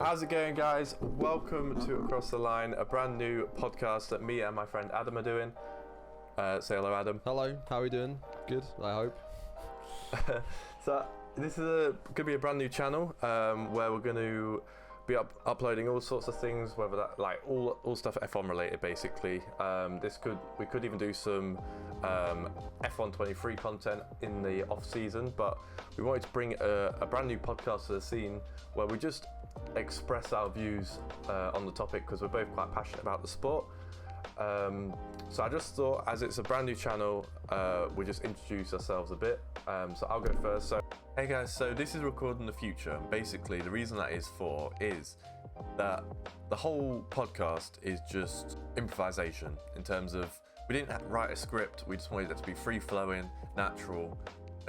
How's it going, guys? Welcome to Across the Line, a brand new podcast that me and my friend Adam are doing. Say hello, Adam. Hello, how are we doing? Good, I hope. So this is going to be a brand new channel where we're going to be uploading all sorts of things, whether that like all stuff F1 related, basically. We could even do some F1 23 content in the off season, but we wanted to bring a brand new podcast to the scene where we just express our views on the topic, because we're both quite passionate about the sport. So I just thought, as it's a brand new channel, we just introduce ourselves a bit. So I'll go first. So, hey guys, so this is recorded in the future. Basically, the reason that is that the whole podcast is just improvisation, in terms of we didn't write a script, we just wanted it to be free-flowing, natural,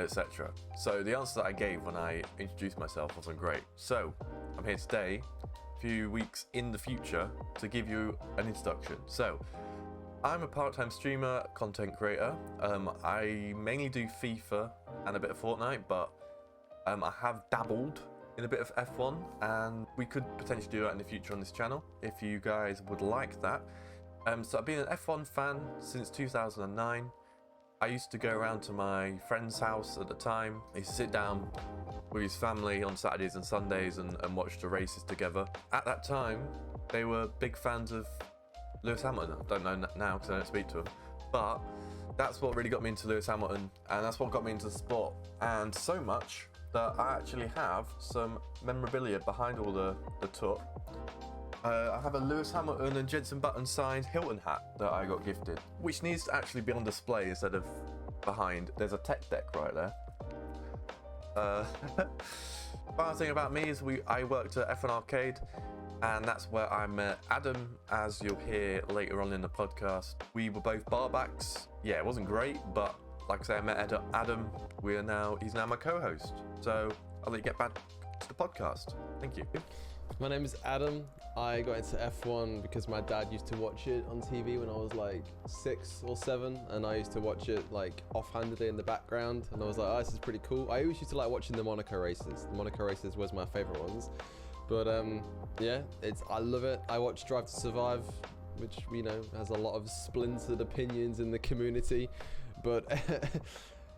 etc. So the answer that I gave when I introduced myself wasn't great. So I'm here today, a few weeks in the future, to give you an introduction. So I'm a part-time streamer, content creator. I mainly do FIFA and a bit of Fortnite, but I have dabbled in a bit of F1, and we could potentially do that in the future on this channel if you guys would like that. So I've been an F1 fan since 2009. I used to go around to my friend's house at the time. He used to sit down with his family on Saturdays and Sundays and watch the races together. At that time, they were big fans of Lewis Hamilton. I don't know now because I don't speak to him, but that's what really got me into Lewis Hamilton, and that's what got me into the sport. And so much that I actually have some memorabilia behind all the tour. I have a Lewis Hamilton and Jenson Button signed Hilton hat that I got gifted, which needs to actually be on display instead of behind. There's a tech deck right there. Final thing about me is I worked at F1 Arcade, and that's where I met Adam, as you'll hear later on in the podcast. We were both barbacks. Yeah, it wasn't great, but like I say, I met Adam. He's now my co-host. So I'll let you get back to the podcast. Thank you. My name is Adam. I got into F1 because my dad used to watch it on TV when I was like 6 or 7, and I used to watch it like offhandedly in the background, and I was like, oh, this is pretty cool. I always used to like watching the Monaco races. The Monaco races was my favorite ones. But yeah, I love it. I watch Drive to Survive, which, you know, has a lot of splintered opinions in the community, but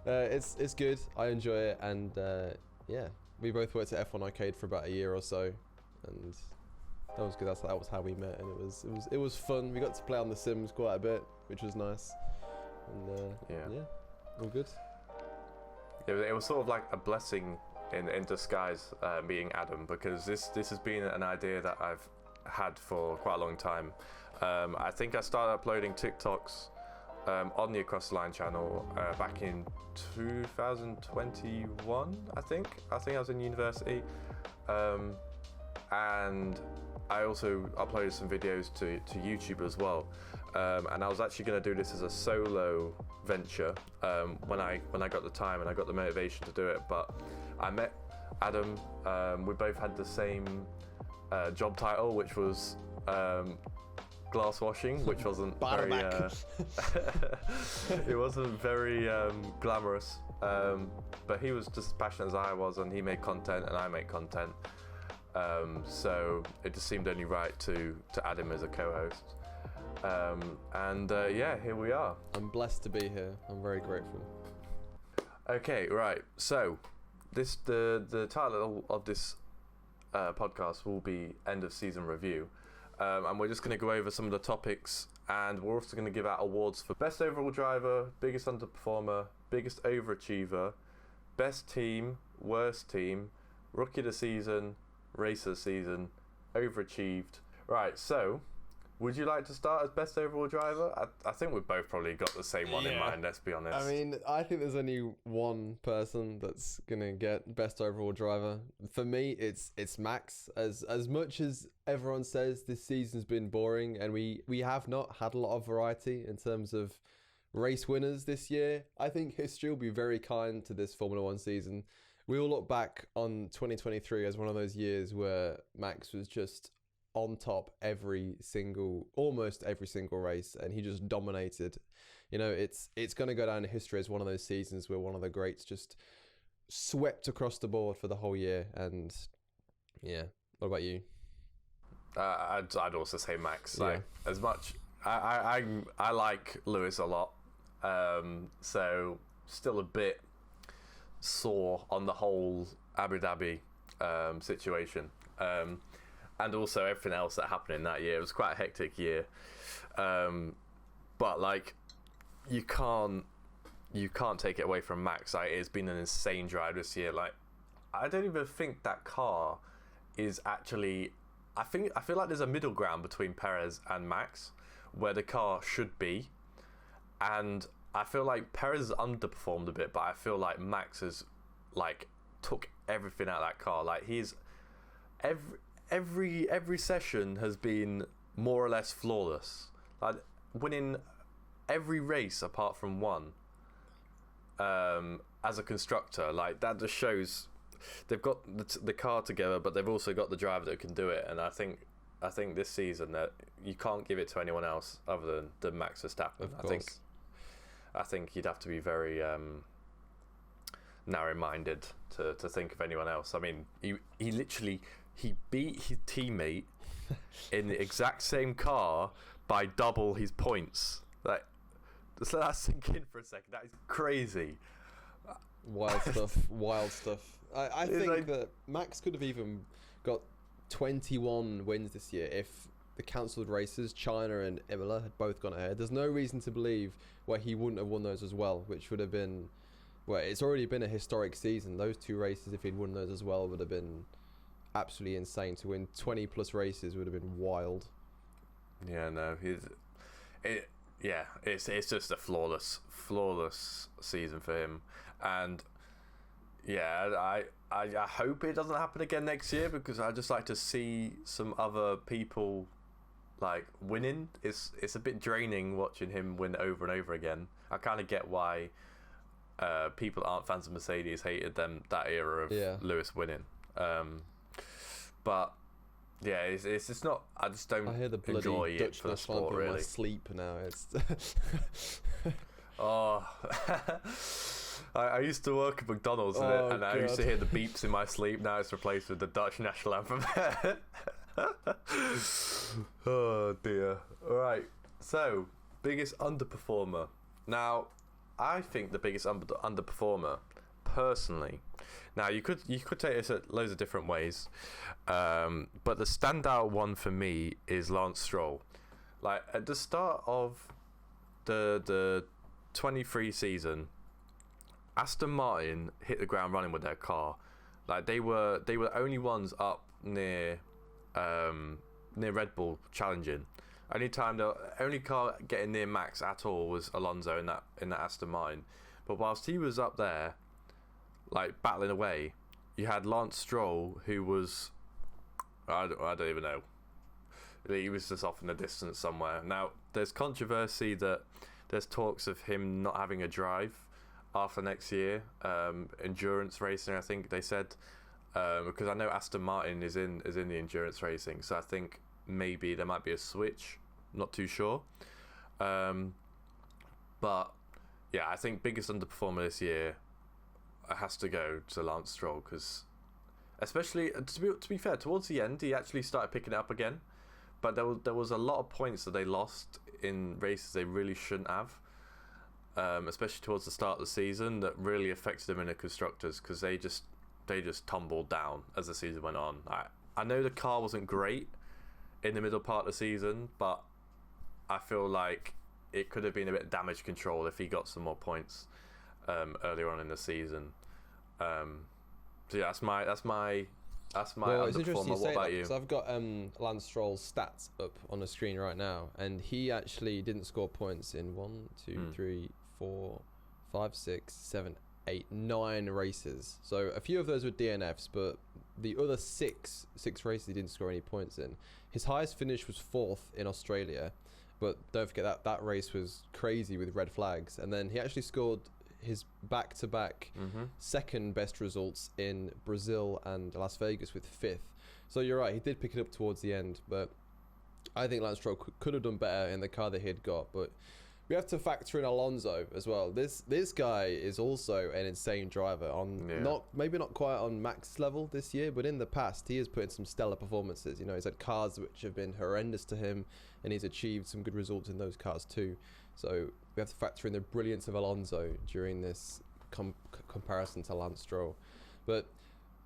it's good. I enjoy it, and yeah, we both worked at F1 Arcade for about a year or so, and that was good. That was how we met, and it was fun. We got to play on The Sims quite a bit, which was nice, and yeah, all good. It was sort of like a blessing in disguise, meeting Adam, because this has been an idea that I've had for quite a long time. I think I started uploading TikToks on the Across the Line channel back in 2021. I think I was in university, and I also uploaded some videos to YouTube as well. And I was actually going to do this as a solo venture when I got the time and I got the motivation to do it. But I met Adam. We both had the same job title, which was glass washing, which wasn't very it wasn't very glamorous, but he was just as passionate as I was, and he made content and I make content, so it just seemed only right to add him as a co-host, and yeah, here we are. I'm blessed to be here. I'm very grateful. Okay, right, so the title of this podcast will be End of Season Review. And we're just going to go over some of the topics, and we're also going to give out awards for best overall driver, biggest underperformer, biggest overachiever, best team, worst team, rookie of the season, race of the season, overachieved. Right, so would you like to start as best overall driver? I think we've both probably got the same one in mind, let's be honest. I mean, I think there's only one person that's gonna get best overall driver. For me, it's Max. As much as everyone says this season's been boring, and we have not had a lot of variety in terms of race winners this year, I think history will be very kind to this Formula One season. We will look back on 2023 as one of those years where Max was just on top almost every single race, and he just dominated. You know, it's going to go down in history as one of those seasons where one of the greats just swept across the board for the whole year. And yeah, what about you? I'd also say Max. Like as much, I like Lewis a lot. So still a bit sore on the whole Abu Dhabi situation, and also everything else that happened in that year. It was quite a hectic year, but like you can't take it away from Max. Like, it's been an insane drive this year. Like, I don't even think that car is actually. I feel like there's a middle ground between Perez and Max, where the car should be, and I feel like Perez has underperformed a bit, but I feel like Max has like took everything out of that car. Like, he's every session has been more or less flawless. Like, winning every race apart from one. As a constructor, like, that just shows they've got the car together, but they've also got the driver that can do it. And I think this season that you can't give it to anyone else other than Max Verstappen. I think you'd have to be very narrow-minded to think of anyone else. I mean, he literally beat his teammate in the exact same car by double his points. Like, just let that sink in for a second. That is crazy. Wild stuff. I think like, that Max could have even got 21 wins this year if the cancelled races, China and Imola, had both gone ahead. There's no reason to believe why he wouldn't have won those as well, which would have been... Well, it's already been a historic season. Those two races, if he'd won those as well, would have been absolutely insane. To win 20 plus races would have been wild. Yeah, no, it's just a flawless season for him, and I hope it doesn't happen again next year, because I just like to see some other people like winning. It's a bit draining watching him win over and over again. I kind of get why people that aren't fans of Mercedes hated that era of Lewis winning, but. Yeah, it's just not. I just don't I hear the bloody enjoy Dutch it for the sport, really. In my sleep now. It's oh, I used to work at McDonald's and I used to hear the beeps in my sleep. Now it's replaced with the Dutch national anthem. Oh dear. All right. So, biggest underperformer. Now, I think the biggest underperformer, personally. Now, you could take this at loads of different ways, but the standout one for me is Lance Stroll. Like, at the start of the 23 season, Aston Martin hit the ground running with their car. Like, they were the only ones up near Red Bull challenging. The only car getting near Max at all was Alonso in that Aston Martin. But whilst he was up there, like, battling away, you had Lance Stroll, who was, I don't even know, he was just off in the distance somewhere. Now, there's controversy that there's talks of him not having a drive after next year, endurance racing, I think they said, because I know Aston Martin is in the endurance racing, so I think maybe there might be a switch, not too sure. But yeah, I think biggest underperformer this year has to go to Lance Stroll, because especially to be fair, towards the end he actually started picking it up again, but there was a lot of points that they lost in races they really shouldn't have, especially towards the start of the season, that really affected them in the constructors, because they just tumbled down as the season went on. I know the car wasn't great in the middle part of the season, but I feel like it could have been a bit of damage control if he got some more points earlier on in the season. So yeah, that's my well, it's interesting you what say about that, you? because I've got Lance Stroll's stats up on the screen right now, and he actually didn't score points in 9 races. So a few of those were DNFs, but the other six races he didn't score any points in. His highest finish was 4th in Australia, but don't forget that race was crazy with red flags. And then he actually scored his back-to-back second best results in Brazil and Las Vegas with 5th. So you're right, he did pick it up towards the end, but I think Lance Stroll could have done better in the car that he had got. But we have to factor in Alonso as well. This guy is also an insane driver on maybe not quite on Max's level this year, but in the past he has put in some stellar performances. You know, he's had cars which have been horrendous to him, and he's achieved some good results in those cars too. So we have to factor in the brilliance of Alonso during this comparison to Lance Stroll. But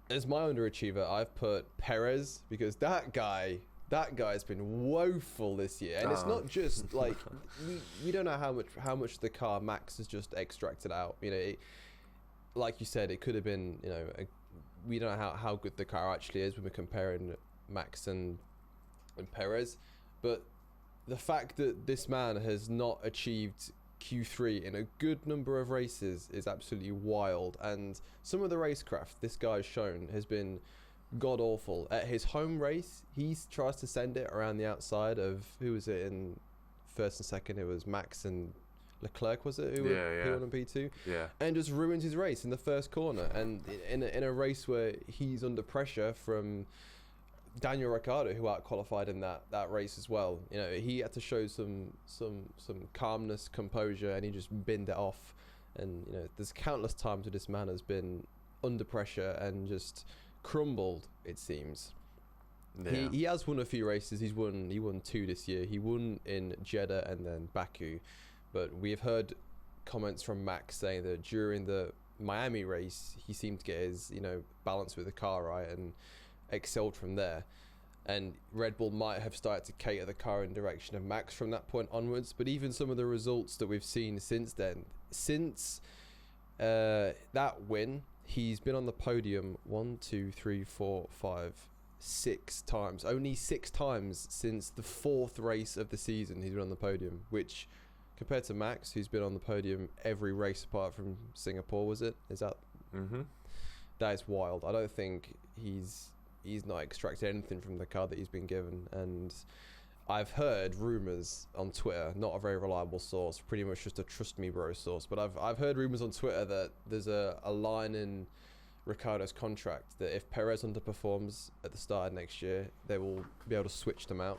as my underachiever, I've put Perez, because that guy's been woeful this year, and it's not just like we don't know how much the car Max has just extracted out. You know, like you said, it could have been, you know, we don't know how good the car actually is when we're comparing Max and Perez, but the fact that this man has not achieved Q3 in a good number of races is absolutely wild, and some of the racecraft this guy's shown has been god awful. At his home race, he tries to send it around the outside of, who was it in first and second? It was Max and Leclerc, was it? Who were P1 and P2? Yeah. And just ruins his race in the first corner. And in a race where he's under pressure from Daniel Ricciardo, who out-qualified in that race as well. You know, he had to show some calmness, composure, and he just binned it off. And, you know, there's countless times where this man has been under pressure and just crumbled, it seems. Yeah. He has won a few races. He won 2 this year. He won in Jeddah and then Baku. But we have heard comments from Max saying that during the Miami race, he seemed to get his, you know, balance with the car right and excelled from there. And Red Bull might have started to cater the car in direction of Max from that point onwards. But even some of the results that we've seen since then, since that win, he's been on the podium 6 times. Only 6 times since the 4th race of the season he's been on the podium, which compared to Max, who's been on the podium every race apart from Singapore, was it? Is that? Mm-hmm. That is wild. I don't think he's not extracted anything from the car that he's been given. And I've heard rumours on Twitter, not a very reliable source, pretty much just a trust me bro source, but I've heard rumours on Twitter that there's a line in Ricciardo's contract that if Perez underperforms at the start of next year, they will be able to switch them out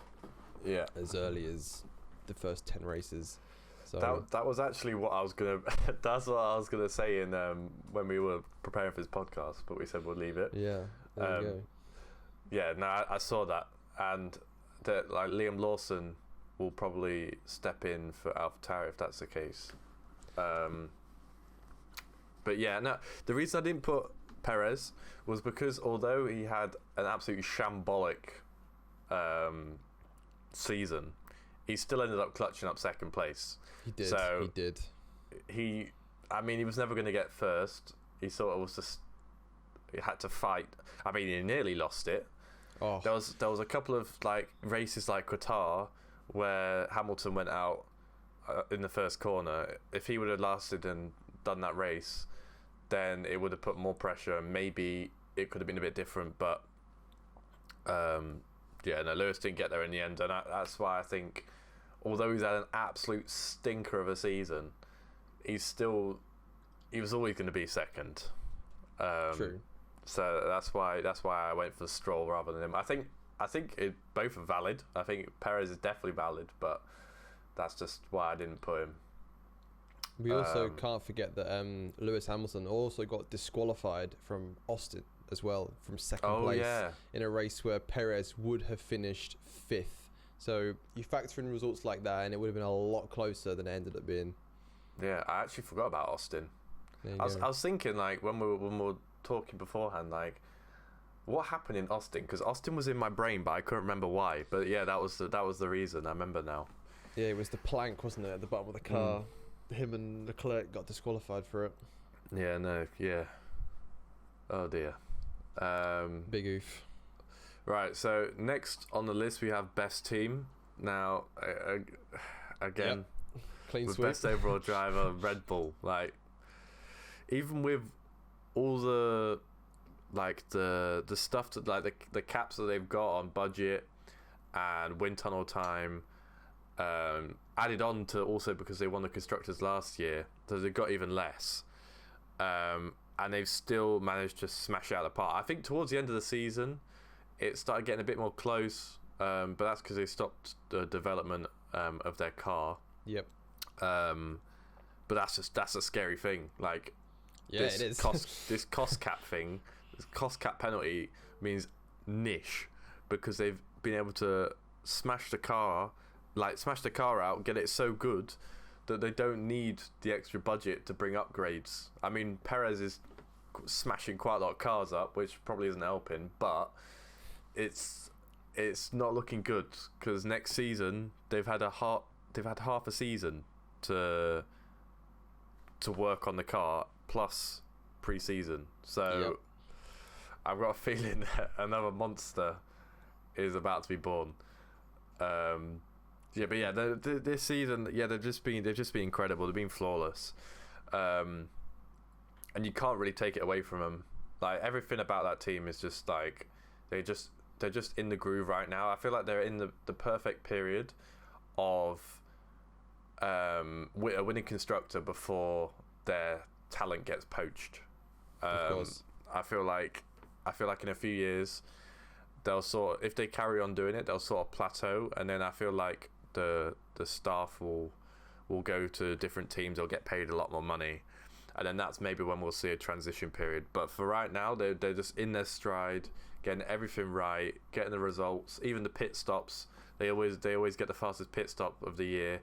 as early as the first 10 races. So that was actually what I was gonna that's what I was gonna say in when we were preparing for this podcast, but we said we'll leave it. Yeah, there you go. Yeah, no, I saw that, and that like Liam Lawson will probably step in for AlphaTauri if that's the case. But yeah, no, the reason I didn't put Perez was because although he had an absolutely shambolic season, he still ended up clutching up second place. He did. So he did. He was never going to get first. He sort of was just. He had to fight. I mean, he nearly lost it. Oh. There was a couple of like races like Qatar where Hamilton went out in the first corner. If he would have lasted and done that race, then it would have put more pressure, and maybe it could have been a bit different. But Lewis didn't get there in the end, and that's why I think, although he's had an absolute stinker of a season, he was always going to be second. True. So that's why I went for Stroll rather than him. I think both are valid. I think Perez is definitely valid, but that's just why I didn't put him. We also can't forget that Lewis Hamilton also got disqualified from Austin as well, from second place in a race where Perez would have finished 5th. So you factor in results like that, and it would have been a lot closer than it ended up being. Yeah, I actually forgot about Austin. I was thinking, like, when we were talking beforehand, like, what happened in Austin? Because Austin was in my brain, but I couldn't remember why. But yeah, that was the reason. I remember now. Yeah, it was the plank, wasn't it, at the bottom of the car? Him and Leclerc got disqualified for it. Yeah, no, yeah. Oh dear. Big oof. Right, so next on the list we have best team. Now, again, clean with sweep. best overall driver, Red Bull. Like, even with all the the stuff that the caps that they've got on budget and wind tunnel time, added on to also because they won the constructors last year, so they've got even less. And they've still managed to smash it out of the park. I think towards the end of the season, it started getting a bit more close, but that's because they stopped the development of their car. Yep. But that's a scary thing. Like, Yeah, this it is. this cost cap thing, this cost cap penalty means niche, because they've been able to smash the car out, get it so good that they don't need the extra budget to bring upgrades. I mean, Perez is smashing quite a lot of cars up, which probably isn't helping, but it's not looking good, because next season they've had half a season to work on the car plus pre-season. So Yep. I've got a feeling that another monster is about to be born. This season, they've just been incredible. They've been flawless, and you can't really take it away from them. Like, everything about that team is just like they're just in the groove right now. I feel like they're in the perfect period of a winning constructor before their talent gets poached. Of course. I feel like in a few years if they carry on doing it, they'll sort of plateau, and then I feel like the staff will go to different teams. They'll get paid a lot more money, and then that's maybe when we'll see a transition period. But for right now, they're just in their stride, getting everything right, getting the results, even the pit stops. They always get the fastest pit stop of the year.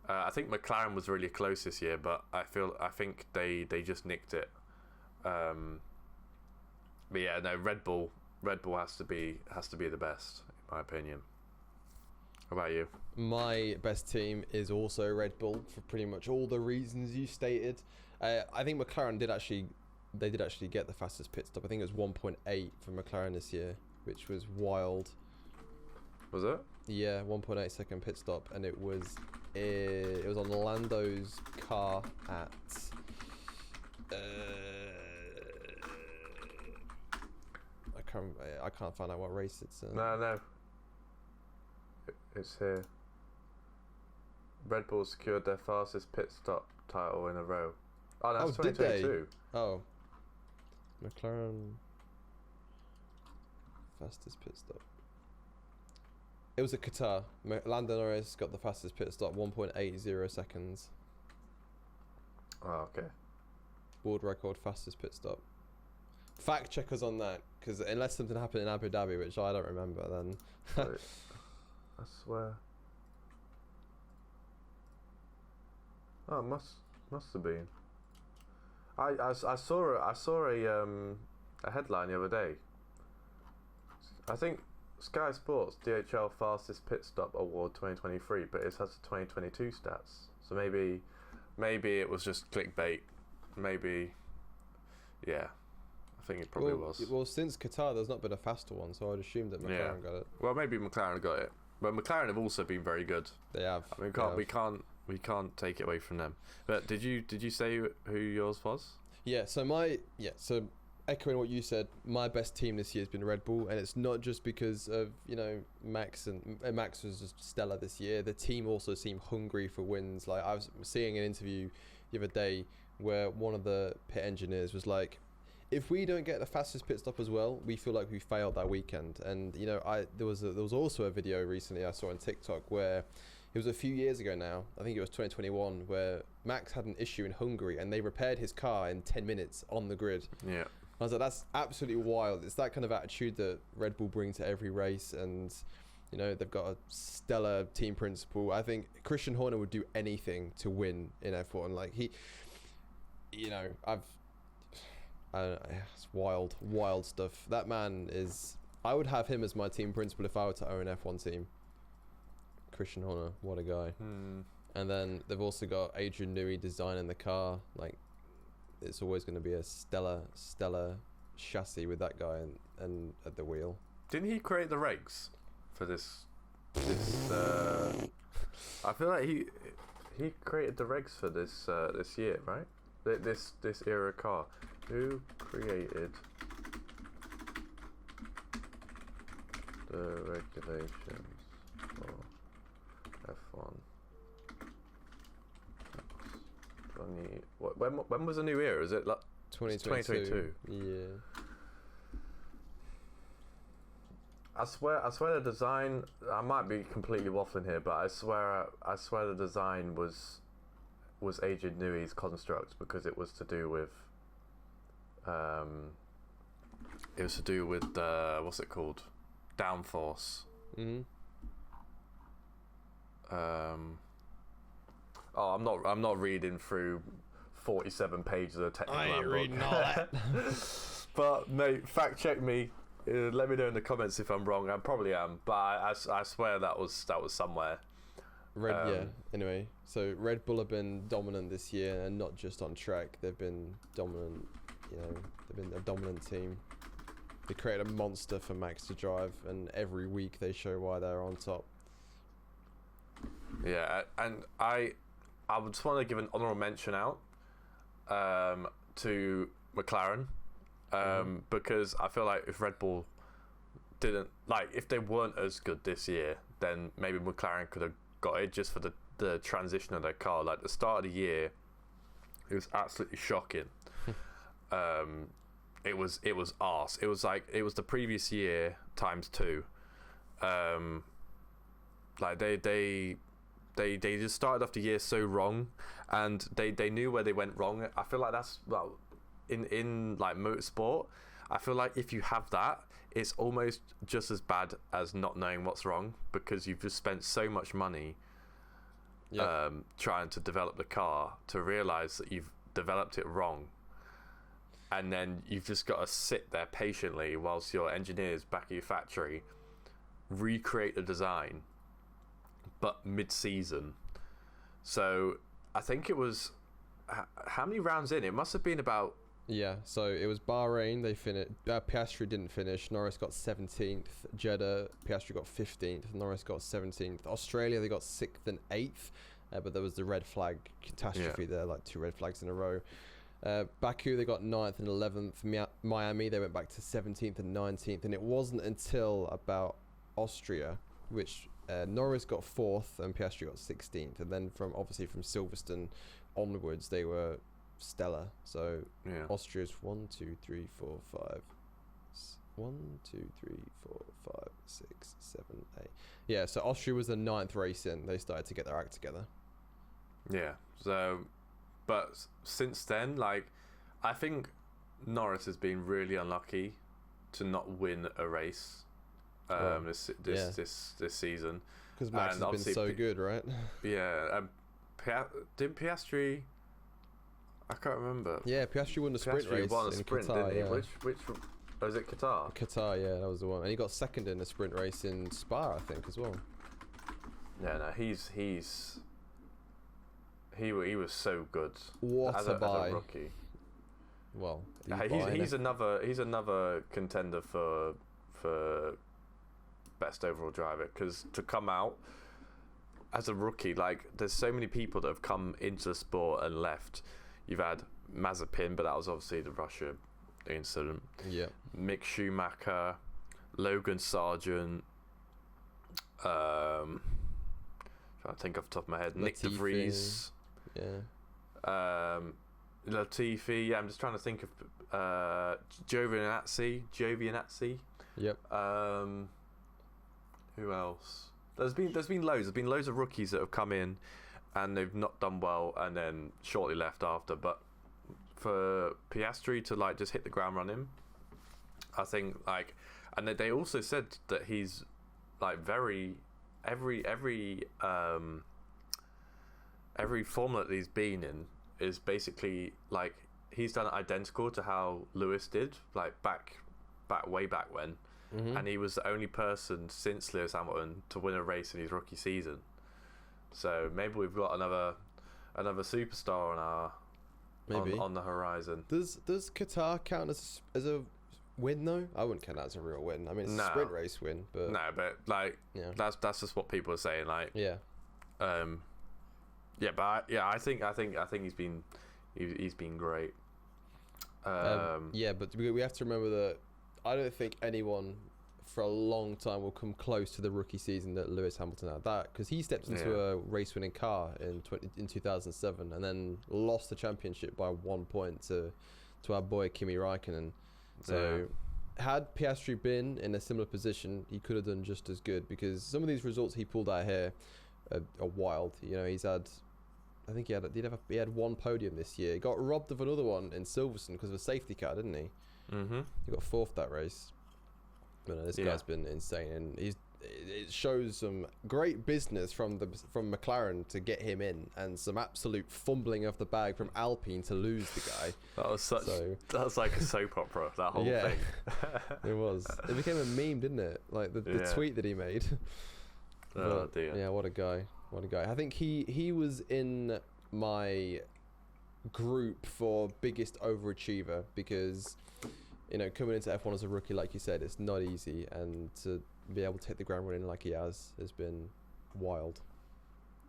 I think McLaren was really close this year, but I think they just nicked it. But yeah, no, Red Bull has to be the best, in my opinion. How about you? My best team is also Red Bull, for pretty much all the reasons you stated. I think McLaren did actually get the fastest pit stop. I think it was 1.8 for McLaren this year, which was wild. Was it? Yeah, 1.8 second pit stop, and it was on Lando's car at I can't find out what race it's in. No. It's here. Red Bull secured their fastest pit stop title in a row. Oh, no, that's 2022. Oh. McLaren fastest pit stop. It was at Qatar. Lando Norris got the fastest pit stop, 1.80 seconds. Oh, okay. World record fastest pit stop. Fact check us on that, because unless something happened in Abu Dhabi, which I don't remember, then. Wait, I swear. Oh, it must have been. I saw a headline the other day. I think Sky Sports DHL fastest pit stop award 2023, but it has the 2022 stats. So maybe it was just clickbait. Maybe, yeah. I think it probably was. Well, since Qatar, there's not been a faster one, so I'd assume that McLaren got it. Well, maybe McLaren got it, but McLaren have also been very good. They have. I mean, we can't take it away from them. But did you say who yours was? Yeah. So echoing what you said, my best team this year has been Red Bull, and it's not just because of Max, and Max was just stellar this year. The team also seemed hungry for wins. Like, I was seeing an interview the other day where one of the pit engineers was like, if we don't get the fastest pit stop as well, we feel like we failed that weekend. And there was also a video recently I saw on TikTok where it was a few years ago now. I think it was 2021, where Max had an issue in Hungary and they repaired his car in 10 minutes on the grid. Yeah. I was like, that's absolutely wild. It's that kind of attitude that Red Bull bring to every race, and they've got a stellar team principle. I think Christian Horner would do anything to win in F1. Like, he, it's wild stuff. That man is. I would have him as my team principal if I were to own an F1 team. Christian Horner, what a guy. And then they've also got Adrian Newey designing the car. Like, it's always going to be a stellar chassis with that guy and at the wheel. Didn't he create the regs for this? I feel like he created the regs for this year, right? This era car. Who created the regulations for F1? When was the new era? Is it like 2022? Yeah. I swear the design. I might be completely waffling here, but I swear the design was was Adrian Newey's construct because it was to do with what's it called, downforce. I'm not reading through 47 pages of technical I ain't handbook. reading all that. But mate, fact check me. Let me know in the comments if I'm wrong. I probably am, but I swear that was somewhere. Anyway, so Red Bull have been dominant this year, and not just on track. They've been dominant. They've been a dominant team. They created a monster for Max to drive, and every week they show why they're on top. Yeah, and I would just want to give an honourable mention out to McLaren, because I feel like if Red Bull if they weren't as good this year, then maybe McLaren could have got it just for the transition of their car. Like the start of the year, it was absolutely shocking. It was arse. It was like it was the previous year times 2. Like they just started off the year so wrong, and they knew where they went wrong. I feel like that's in like motorsport. I feel like if you have that, it's almost just as bad as not knowing what's wrong, because you've just spent so much money trying to develop the car to realize that you've developed it wrong, and then you've just got to sit there patiently whilst your engineers back at your factory recreate the design, but mid-season. So I think it was how many rounds in? It must have been about. Yeah, so it was Bahrain. They finished. Piastri didn't finish. Norris got 17th. Jeddah, Piastri got 15th. Norris got 17th. Australia, they got 6th and 8th. But there was the red flag catastrophe there, like 2 red flags in a row. Baku, they got 9th and 11th. Miami, they went back to 17th and 19th. And it wasn't until about Austria, which Norris got 4th and Piastri got 16th. And then from Silverstone onwards, they were stellar. So Austria's 1, 2, 3, 4, 5. 1, 2, 3, 4, 5, 6, 7, 8. Yeah, so Austria was the 9th race in. They started to get their act together. Yeah. So, but since then, like, I think Norris has been really unlucky to not win a race this season. Because Max has been so good, right? Yeah. Didn't Piastri? I can't remember. Yeah, Piastri won the sprint race won a in sprint, Qatar. didn't he? Yeah. Which was it? Qatar. Qatar, yeah, that was the one, and he got 2nd in the sprint race in Spa, I think, as well. Yeah, no, he was so good. What as a buy! As a rookie. Well, he's another contender for best overall driver, because to come out as a rookie, like, there's so many people that have come into the sport and left. You've had Mazepin, but that was obviously the Russia incident. Yeah. Mick Schumacher, Logan Sargent, trying to think off the top of my head, Nick De Vries. Yeah. Latifi. Yeah, I'm just trying to think of Giovinazzi. Yep. Who else? There's been loads of rookies that have come in and they've not done well and then shortly left after. But for Piastri to like just hit the ground running, I think, like, and they also said that he's like every formula that he's been in is basically like he's done it identical to how Lewis did, like way back when. Mm-hmm. And he was the only person since Lewis Hamilton to win a race in his rookie season. So maybe we've got another superstar on our on the horizon. Does Qatar count as a win though? I wouldn't count that as a real win. I mean, it's a sprint race win, but but like that's just what people are saying. Like I think he's been great. But we have to remember that I don't think anyone for a long time will come close to the rookie season that Lewis Hamilton had. That because he stepped into a race-winning car in 2007 and then lost the championship by 1 point to our boy Kimi Räikkönen. So had Piastri been in a similar position, he could have done just as good, because some of these results he pulled out here are wild. You know, he's had I think he had one podium this year. He got robbed of another one in Silverstone because of a safety car, didn't he? Mm-hmm. He got fourth that race. But no, this guy's been insane, and it shows some great business from McLaren to get him in, and some absolute fumbling of the bag from Alpine to lose the guy. That was like a soap opera, that whole thing. It was. It became a meme, didn't it? Like the tweet that he made. Oh dear. Yeah, what a guy. I think he was in my group for biggest overachiever, because coming into F1 as a rookie, like you said, it's not easy, and to be able to hit the ground running like he has been wild.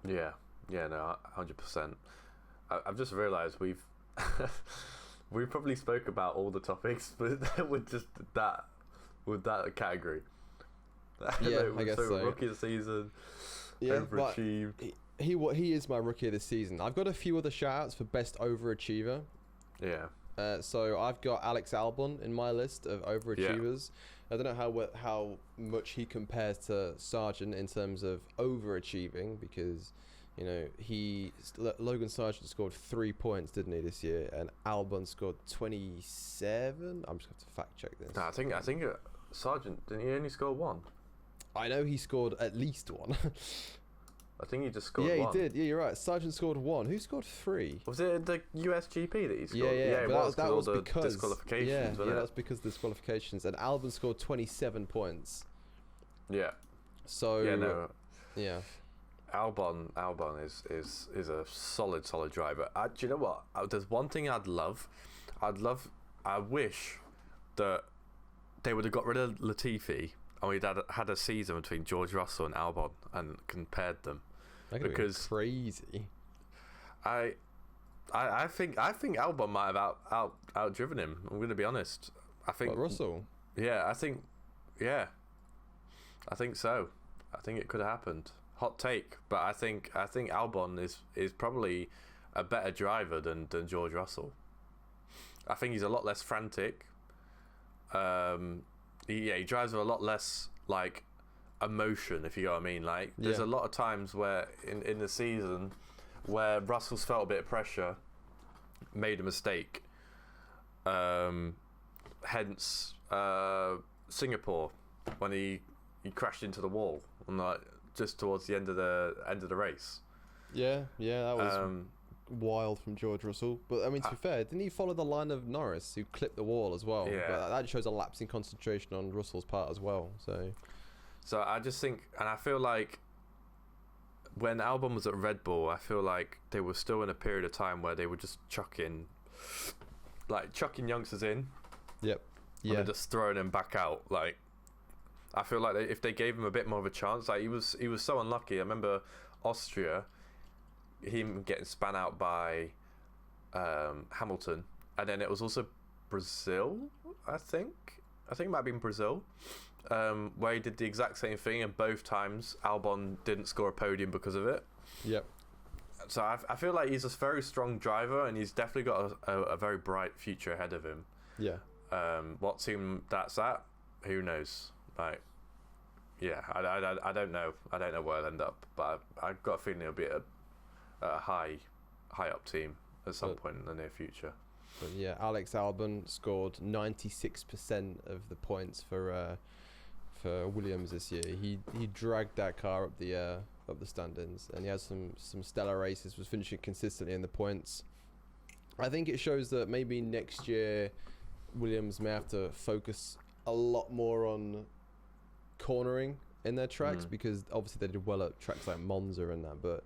Yeah, no, 100%. I've just realised we probably spoke about all the topics, but with just that category. Yeah, I guess so. Rookie of the season, overachieved. He is my rookie of the season. I've got a few other shout-outs for best overachiever. Yeah. So I've got Alex Albon in my list of overachievers. I don't know how much he compares to Sargent in terms of overachieving, because Logan Sargent scored 3 points, didn't he, this year, and Albon scored 27. I'm just going to fact check this. No, I think Sargent, didn't he only score 1? I know he scored at least 1. I think he just scored 1. Yeah, he did. Yeah, you're right. Sargent scored 1. Who scored 3? Was it the US GP that he scored? Yeah, it was because all the disqualifications. Yeah, wasn't it? that's because of the disqualifications. And Albon scored 27 points. Yeah. So yeah. Albon is a solid driver. Do you know what? There's one thing I wish that they would have got rid of Latifi, and we'd had a season between George Russell and Albon and compared them. Because crazy. I think Albon might have outdriven him. I'm going to be honest. I think Russell. Yeah, I think so. I think it could have happened. Hot take, but I think Albon is probably a better driver than George Russell. I think he's a lot less frantic. He drives with a lot less like emotion, if you know what I mean. Like there's a lot of times where in the season where Russell's felt a bit of pressure, made a mistake. Hence Singapore, when he crashed into the wall and like just towards the end of the race. Yeah, that was wild from George Russell. But I mean, to be fair, didn't he follow the line of Norris, who clipped the wall as well? Yeah. But that shows a lapse in concentration on Russell's part as well. So I just think, and I feel like when Albon was at Red Bull, I feel like they were still in a period of time where they were just chucking youngsters in. Yep. And then just throwing them back out. Like, I feel like if they gave him a bit more of a chance, like he was so unlucky. I remember Austria, him getting span out by Hamilton, and then it was also Brazil. I think it might have been Brazil, where he did the exact same thing, and both times Albon didn't score a podium because of it. Yep. So I feel like he's a very strong driver, and he's definitely got a very bright future ahead of him. Yeah. What team that's at, who knows? Like, yeah, I don't know. I don't know where I'll end up, but I've got a feeling it'll be a high up team at some point in the near future. But yeah, Alex Albon scored 96% of the points for Williams this year. He dragged that car up the standings, and he has some stellar races. Was finishing consistently in the points. I think it shows that maybe next year Williams may have to focus a lot more on cornering in their tracks, because obviously they did well at tracks like Monza and that, but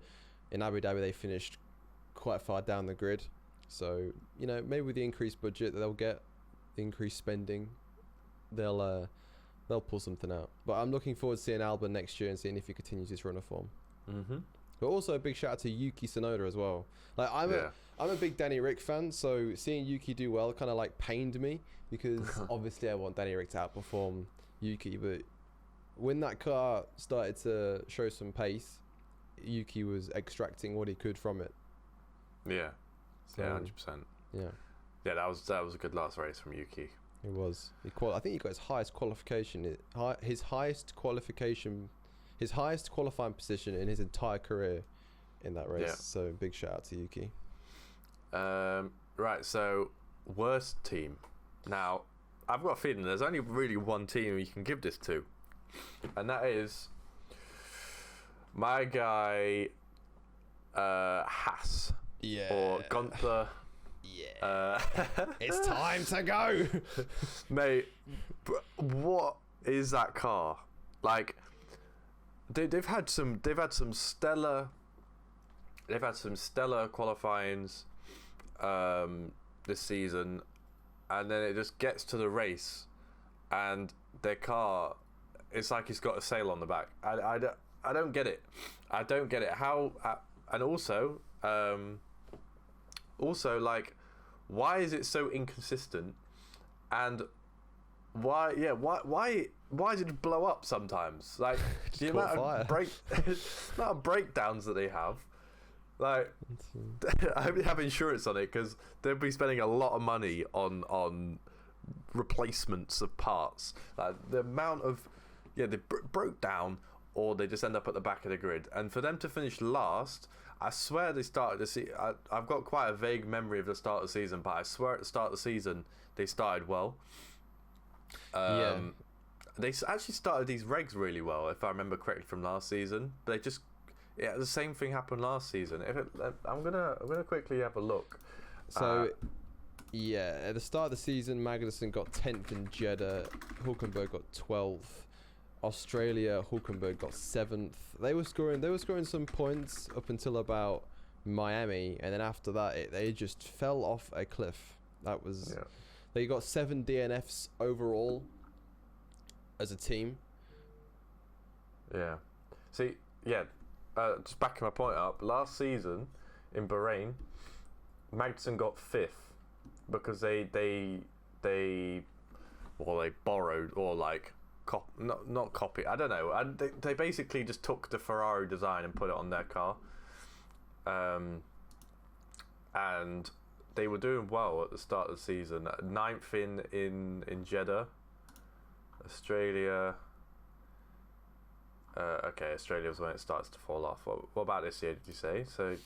in Abu Dhabi they finished quite far down the grid. So maybe with the increased budget that they'll get, the increased spending, they'll pull something out. But I'm looking forward to seeing Albon next year and seeing if he continues his run of form. But also a big shout out to Yuki Tsunoda as well. Like I'm a big Danny Rick fan, so seeing Yuki do well kind of like pained me, because obviously I want Danny Rick to outperform Yuki, but when that car started to show some pace, Yuki was extracting what he could from it. Yeah. So, 100%. Yeah. Yeah, that was a good last race from Yuki. It was. I think he got his highest qualification. His highest qualifying position in his entire career in that race. Yeah. So big shout out to Yuki. Right, so worst team. Now, I've got a feeling there's only really one team you can give this to, and that is my guy Haas. Yeah. Or Gunther. Yeah. It's time to go. Mate, what is that car? Like, they've had some stellar qualifyings this season, and then it just gets to the race and their car, it's like it's got a sail on the back. I don't get it. I don't get it. How and also like, why is it so inconsistent, and why does it blow up sometimes? Like the amount of breakdowns that they have. Like, I hope they have insurance on it, because they'll be spending a lot of money on replacements of parts. Like the amount of they broke down, or they just end up at the back of the grid. And for them to finish last, I swear they started to see. I've got quite a vague memory of the start of the season, but I swear at the start of the season they started well. They actually started these regs really well, if I remember correctly from last season. But they just the same thing happened last season. I'm gonna quickly have a look. So at the start of the season, Magnussen got 10th in Jeddah, Hulkenberg got 12th. Australia, Hulkenberg got 7th. They were scoring some points up until about Miami, and then after that they just fell off a cliff. That was they got 7 DNFs overall as a team. Yeah. See, just backing my point up, last season in Bahrain, Magnussen got 5th because they borrowed, or like not copy. I don't know. They basically just took the Ferrari design and put it on their car. And they were doing well at the start of the season. 9th in Jeddah. Australia. Australia was when it starts to fall off. What about this year, did you say? So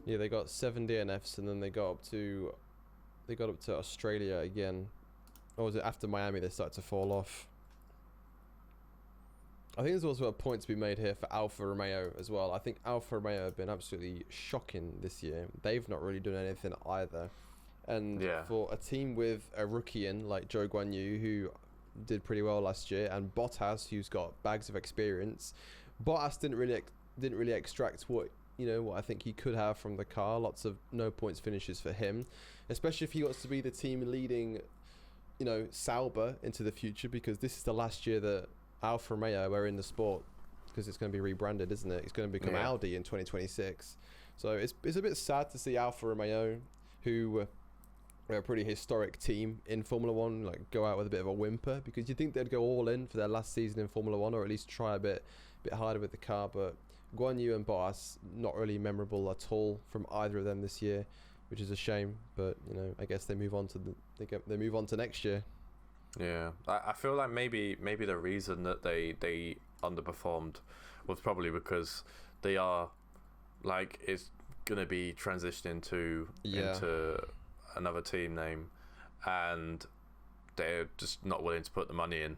yeah, they got 7 DNFs, and then they got up to Australia again. Or was it after Miami they started to fall off? I think there's also a point to be made here for Alfa Romeo as well. I think Alfa Romeo have been absolutely shocking this year. They've not really done anything either. And for a team with a rookie in like Zhou Guanyu, who did pretty well last year, and Bottas, who's got bags of experience, Bottas didn't really extract what I think he could have from the car. Lots of no points finishes for him, especially if he wants to be the team leading, Sauber into the future, because this is the last year that Alfa Romeo are in the sport, because it's going to be rebranded, isn't it? It's going to become Audi in 2026. So it's a bit sad to see Alfa Romeo, who are a pretty historic team in Formula 1, like go out with a bit of a whimper, because you'd think they'd go all in for their last season in Formula 1, or at least try a bit harder with the car. But Guan Yu and Bottas, not really memorable at all from either of them this year, which is a shame. But I guess they move on to next year. Yeah, I feel like maybe the reason that they underperformed was probably because they are it's gonna be transitioning into another team name, and they're just not willing to put the money in.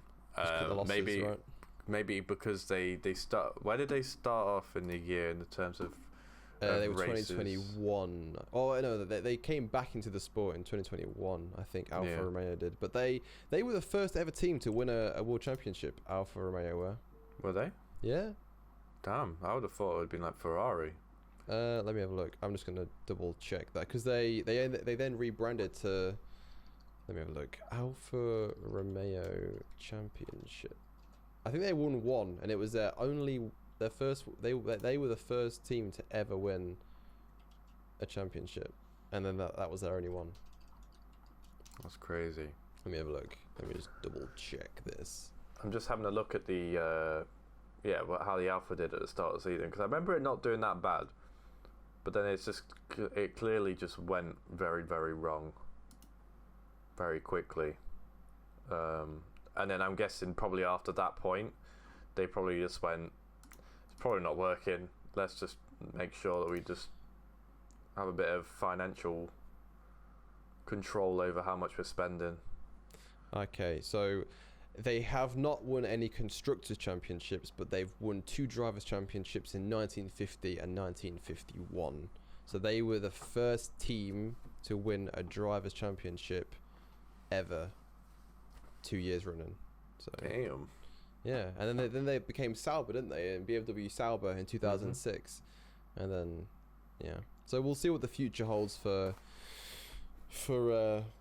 Maybe because they start. Where did they start off in the year in the terms of? They were races? 2021. Oh no, they came back into the sport in 2021. I think Alfa Romeo did, but they were the first ever team to win a world championship. Alfa Romeo were. Were they? Yeah. Damn, I would have thought it would have been like Ferrari. Let me have a look. I'm just gonna double check that, because they then rebranded to. Let me have a look. Alfa Romeo Championship. I think they won one, and it was their first. They were the first team to ever win a championship, and then that was their only one. That's crazy. Let me have a look. Let me just double check this. I'm just having a look at the how the Alpha did at the start of the season, because I remember it not doing that bad, but then it clearly just went very, very wrong very quickly. And then I'm guessing probably after that point, they probably just went, it's probably not working. Let's just make sure that we just have a bit of financial control over how much we're spending. Okay, so they have not won any constructors championships, but they've won 2 drivers championships in 1950 and 1951. So they were the first team to win a drivers championship ever, 2 years running. So Damn. yeah, and then they became Sauber, didn't they? And BMW Sauber in 2006, and then yeah. So we'll see what the future holds for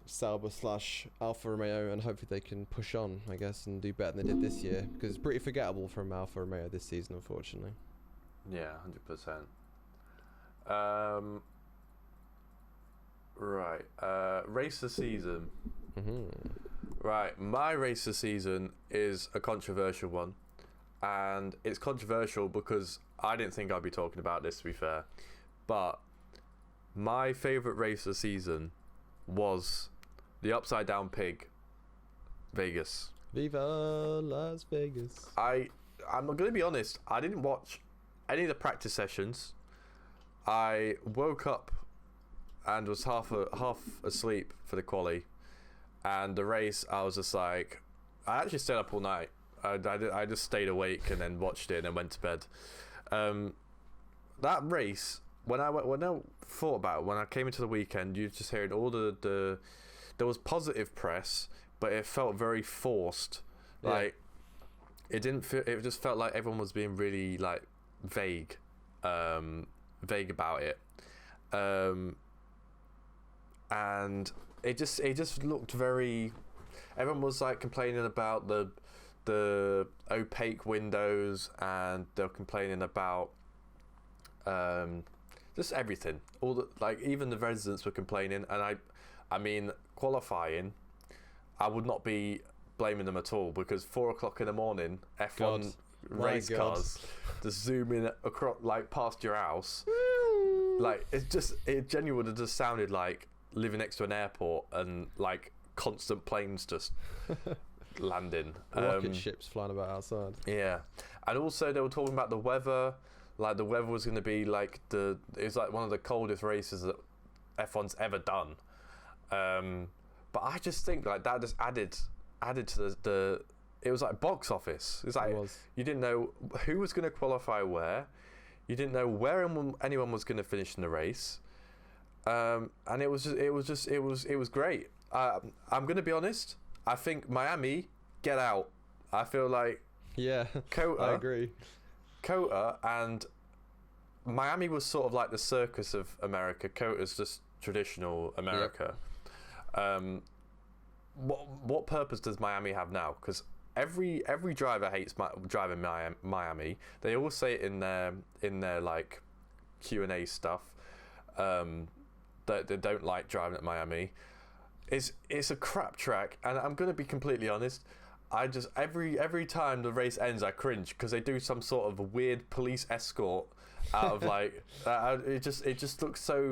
Sauber / Alfa Romeo, and hopefully they can push on, I guess, and do better than they did this year, because it's pretty forgettable from Alfa Romeo this season, unfortunately. Yeah, 100%. Right. Race of season. Right, my race of season is a controversial one, and it's controversial because I didn't think I'd be talking about this, to be fair, but my favourite race of season was the Upside Down Pig, Vegas. Viva Las Vegas. I'm going to be honest, I didn't watch any of the practice sessions. I woke up and was half asleep for the quali. And the race, I was just like, I actually stayed up all night. I just stayed awake and then watched it and then went to bed. That race, when I thought about it, when I came into the weekend, you just hearing all the there was positive press, but it felt very forced. Yeah. Like it didn't feel. It just felt like everyone was being really like vague about it, and it just looked very. Everyone was like complaining about the opaque windows, and they're complaining about just everything. All the even the residents were complaining, and I mean qualifying, I would not be blaming them at all, because 4 o'clock in the morning, F1 race cars just zooming across past your house. Like it genuinely just sounded like living next to an airport and constant planes just landing. Rocket ships flying about outside. Yeah, and also they were talking about the weather. Like the weather was going to be it was one of the coldest races that F1's ever done. But I just think that just added to the it was like box office. It's like you didn't know who was going to qualify where. You didn't know where anyone was going to finish in the race. And it was great. I'm going to be honest. I think Miami, get out. I feel like COTA, I agree. COTA and Miami was sort of like the circus of America. COTA's just traditional America. Yep. What purpose does Miami have now? Because every driver hates driving Miami. They all say it in their Q&A stuff that they don't like driving at Miami. It's a crap track, and I'm gonna be completely honest. I just every time the race ends, I cringe because they do some sort of weird police escort out of it just looks so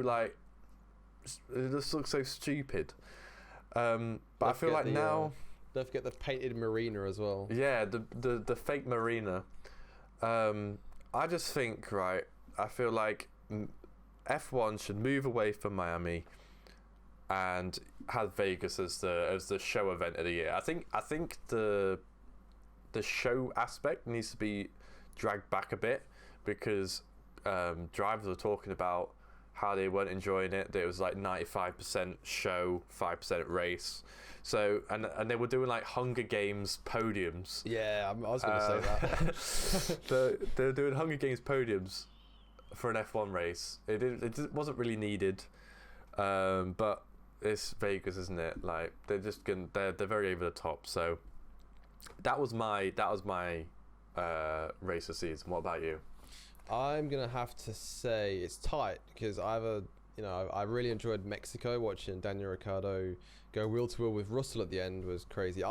it just looks so stupid. But I feel like now. Don't forget the painted marina as well. Yeah, the fake marina. I just think I feel like F1 should move away from Miami and have Vegas as the show event of the year. I think the show aspect needs to be dragged back a bit, because drivers were talking about how they weren't enjoying it. That it was 95% show, 5% race. So and they were doing Hunger Games podiums. Yeah, I was going to say that. They were doing Hunger Games podiums for an F1 race. It wasn't really needed, but it's Vegas, isn't it? They're very over the top. So that was my race of season. What about you? I'm gonna have to say it's tight, because I really enjoyed Mexico. Watching Daniel Ricciardo go wheel to wheel with Russell at the end was crazy.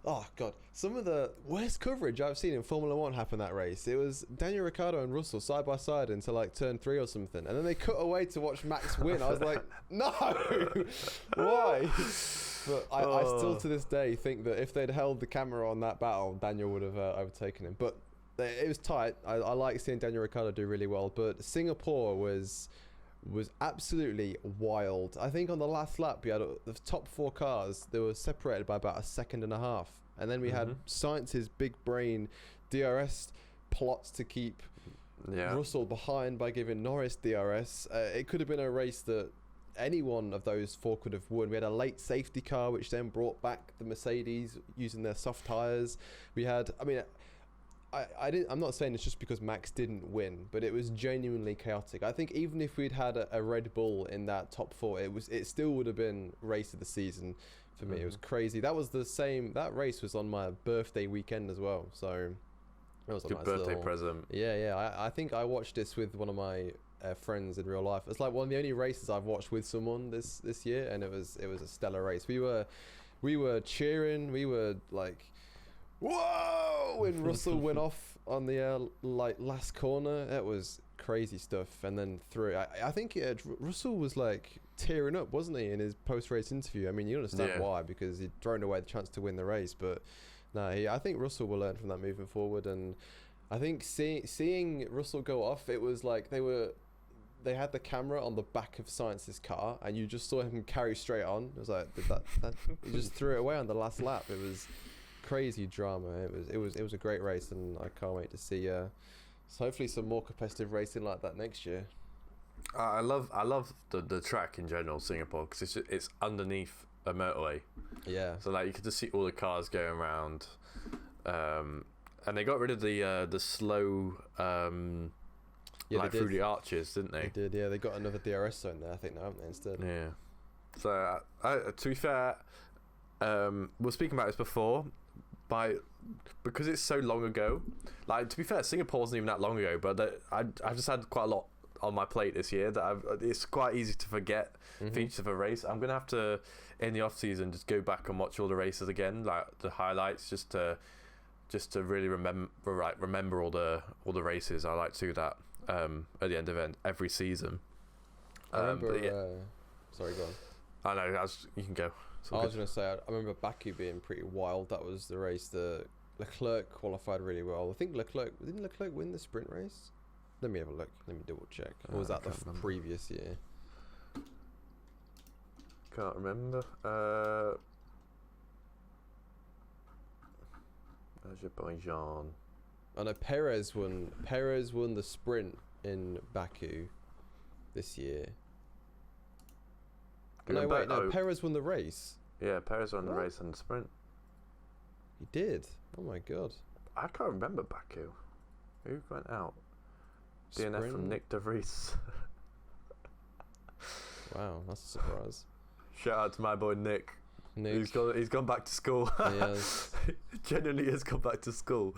Oh god, some of the worst coverage I've seen in Formula One happened that race. It was Daniel Ricciardo and Russell side by side into turn 3 or something, and then they cut away to watch Max win. I was like, no, why? But I still to this day think that if they'd held the camera on that battle, Daniel would have overtaken him. But it was tight. I like seeing Daniel Ricciardo do really well, but Singapore was absolutely wild. I think on the last lap, we had the top 4 cars. They were separated by about a second and a half, and then we had Sainz's big brain DRS plots to keep Russell behind by giving Norris DRS. It could have been a race that any one of those 4 could have won. We had a late safety car, which then brought back the Mercedes using their soft tyres. We had, I mean, I'm not saying it's just because Max didn't win, but it was genuinely chaotic. I think even if we'd had a Red Bull in that top 4, it still would have been race of the season for me. It was crazy. That race was on my birthday weekend as well, so it was a good nice birthday present. Yeah. I think I watched this with one of my friends in real life. It's like one of the only races I've watched with someone this year, and it was a stellar race. We were cheering. We were like, whoa, when Russell went off on the last corner. It was crazy stuff. And then through, I think Russell was like tearing up, wasn't he, in his post-race interview? I mean, you understand why, because he'd thrown away the chance to win the race. But no, I think Russell will learn from that moving forward. And I think seeing Russell go off, it was like they had the camera on the back of Sainz's car, and you just saw him carry straight on. It was like he just threw it away on the last lap. It was crazy drama. It was a great race, and I can't wait to see hopefully some more competitive racing like that next year. I love the track in general, Singapore, because it's underneath a motorway. Yeah. So like you could just see all the cars going around, and they got rid of the slow through the arches, didn't they? They did. Yeah, they got another DRS zone there, I think, now, haven't they, instead? Yeah. So to be fair, we were speaking about this before, because it's so long ago. Like, to be fair, Singapore wasn't even that long ago, but I've just had quite a lot on my plate this year that it's quite easy to forget features of a race. I'm gonna have to, in the off season, just go back and watch all the races again, like the highlights, just to really remember all the races. I like to do that at the end of every season. I remember. Sorry, go on. I know. You can go. I was going to say, I remember Baku being pretty wild. That was the race that Leclerc qualified really well. I think didn't Leclerc win the sprint race? Let me have a look. Let me double check. Or was that the previous year? Can't remember. Azerbaijan. I know Perez won the sprint in Baku this year. Perez won the race. Yeah, Perez won the race and the sprint. He did? Oh my god. I can't remember Baku. Who went out? DNF from Nick De Vries. Wow, that's a surprise. Shout out to my boy Nick. He's gone back to school. Yes. Genuinely has gone back to school.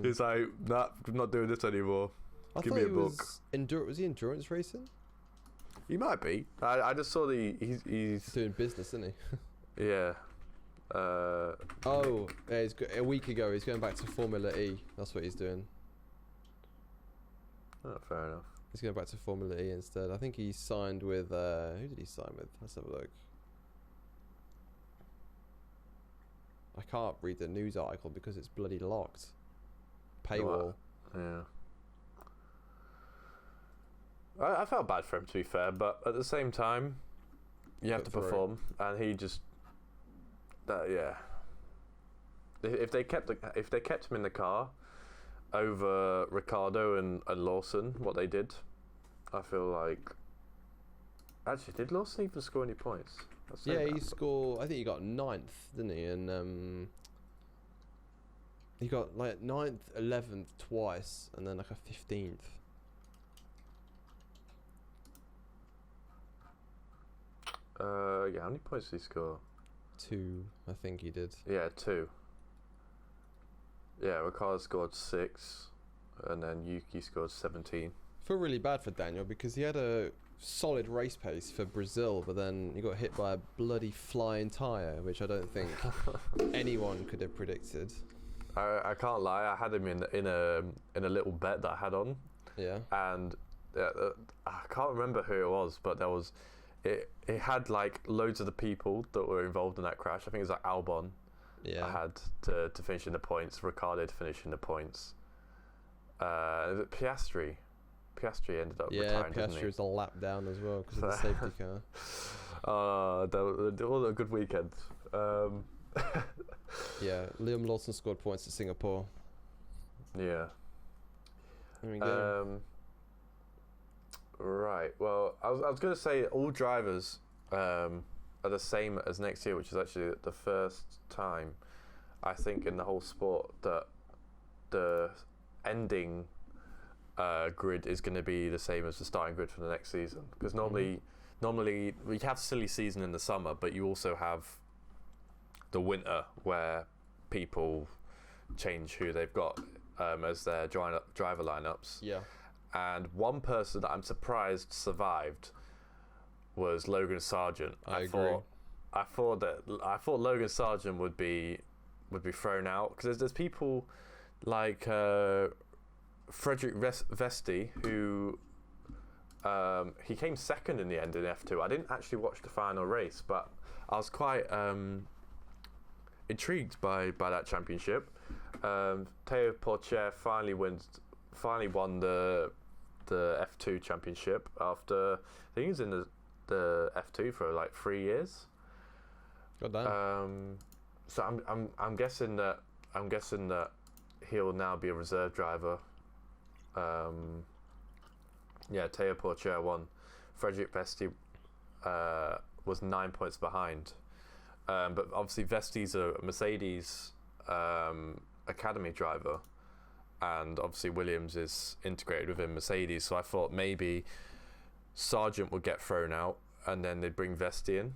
He's like, nah, I'm not doing this anymore. Give me a book. Was he endurance racing? He might be. I just saw he's doing business, isn't he? Yeah. A week ago he's going back to Formula E. That's what he's doing. Oh, fair enough. He's going back to Formula E instead. I think he signed with who did he sign with? Let's have a look. I can't read the news article because it's bloody locked. Paywall. Yeah. I felt bad for him, to be fair, but at the same time, you have to perform, and he just, yeah. If they kept him in the car over Ricciardo and Lawson, what they did, I feel like. Actually, did Lawson even score any points? Yeah, he scored. I think he got 9th, didn't he? And he got like 9th, 11th twice, and then like a 15th. Yeah, how many points did he score? 2, I think he did. Yeah, 2. Yeah, Ricciardo scored 6, and then Yuki scored 17. I feel really bad for Daniel because he had a solid race pace for Brazil, but then he got hit by a bloody flying tyre, which I don't think anyone could have predicted. I can't lie, I had him in a little bet that I had on. Yeah. And I can't remember who it was, but there was. It had like loads of the people that were involved in that crash. I think it was like Albon. Yeah. I had to finish in the points. Ricciardo to finish in the points. Is it Piastri? Piastri ended up Yeah, retiring, didn't he? Piastri was a lap down as well because of the safety car. All a good weekend. Yeah, Liam Lawson scored points at Singapore. Yeah. There we go. Right. Well, I was going to say all drivers are the same as next year, which is actually the first time I think in the whole sport that the ending grid is going to be the same as the starting grid for the next season. Because normally we have silly season in the summer, but you also have the winter where people change who they've got as their driver lineups. Yeah. And one person that I'm surprised survived was Logan Sargent. I agree. I thought Logan Sargent would be thrown out because there's people like Frederick Vesti who he came second in the end in F2. I didn't actually watch the final race, but I was quite intrigued by that championship. Théo Pourchaire finally won the F2 championship after I think he was in the F2 for like 3 years. God damn. So I'm guessing that he'll now be a reserve driver. Yeah, Théo Pourchaire won. Frederick Vesti was 9 points behind. But obviously Vesti's a Mercedes academy driver, and obviously Williams is integrated within Mercedes, so I thought maybe Sargent would get thrown out and then they'd bring Vesti in.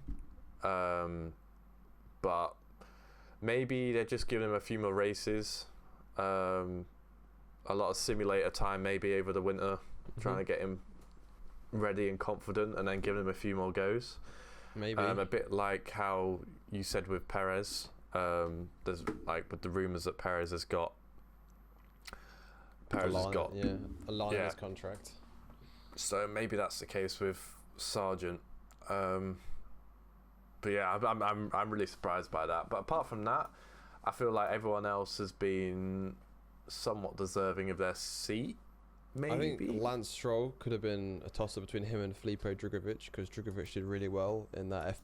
But maybe they're just giving him a few more races, a lot of simulator time maybe over the winter, trying to get him ready and confident, and then giving him a few more goes. Maybe. A bit like how you said with Perez. There's like with the rumours that Perez has got a line in his contract. So maybe that's the case with Sargent. But yeah, I'm really surprised by that. But apart from that, I feel like everyone else has been somewhat deserving of their seat. Maybe. I think Lance Stroll could have been a toss-up between him and Felipe Drugovich, because Drugovich did really well in that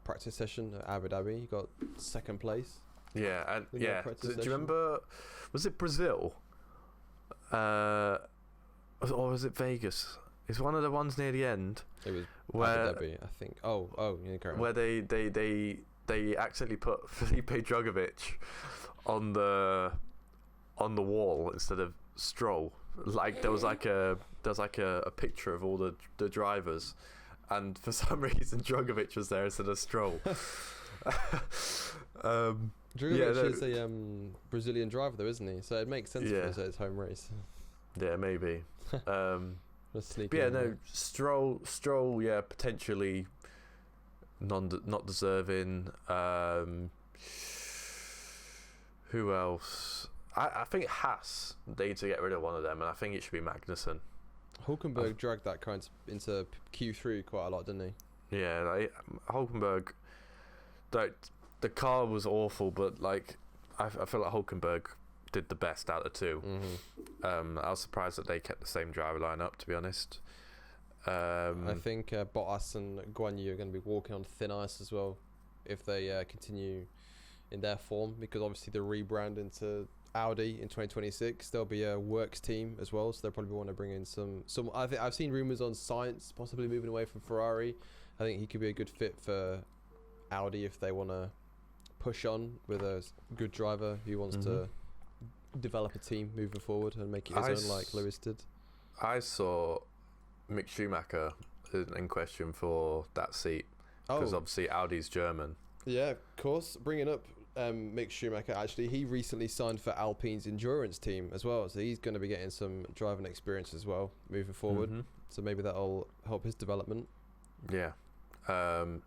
practice session at Abu Dhabi. He got second place. Yeah, and yeah. Do you remember? Was it Brazil? Or was it Vegas? It's one of the ones near the end. It was Abu Dhabi, I think. Oh, yeah, correct. Where they accidentally put Felipe Drugovich on the wall instead of Stroll. Like there was like a picture of all the drivers, and for some reason Drugovich was there instead of Stroll. Drugovich is a Brazilian driver though, isn't he? So it makes sense for his home race. Yeah, maybe. Stroll, yeah, potentially not deserving. Who else? I think Haas, they need to get rid of one of them, and I think it should be Magnussen. Hulkenberg dragged that car into Q3 quite a lot, didn't he? Yeah, like, Hulkenberg, the car was awful, but like I feel like Hulkenberg did the best out of the two. Mm-hmm. I was surprised that they kept the same driver lineup, to be honest. I think Bottas and Guan Yu are going to be walking on thin ice as well if they continue in their form, because obviously the rebrand into Audi in 2026, there'll be a works team as well, so they'll probably want to bring in some. I think I've seen rumours on Sainz possibly moving away from Ferrari. I think he could be a good fit for Audi if they want to push on with a good driver who wants to develop a team moving forward and make it his own, like Lewis did. I saw Mick Schumacher in question for that seat, because obviously Audi's German. Yeah, of course. Bringing up Mick Schumacher, actually, he recently signed for Alpine's endurance team as well, so he's going to be getting some driving experience as well moving forward. So maybe that'll help his development. Yeah. I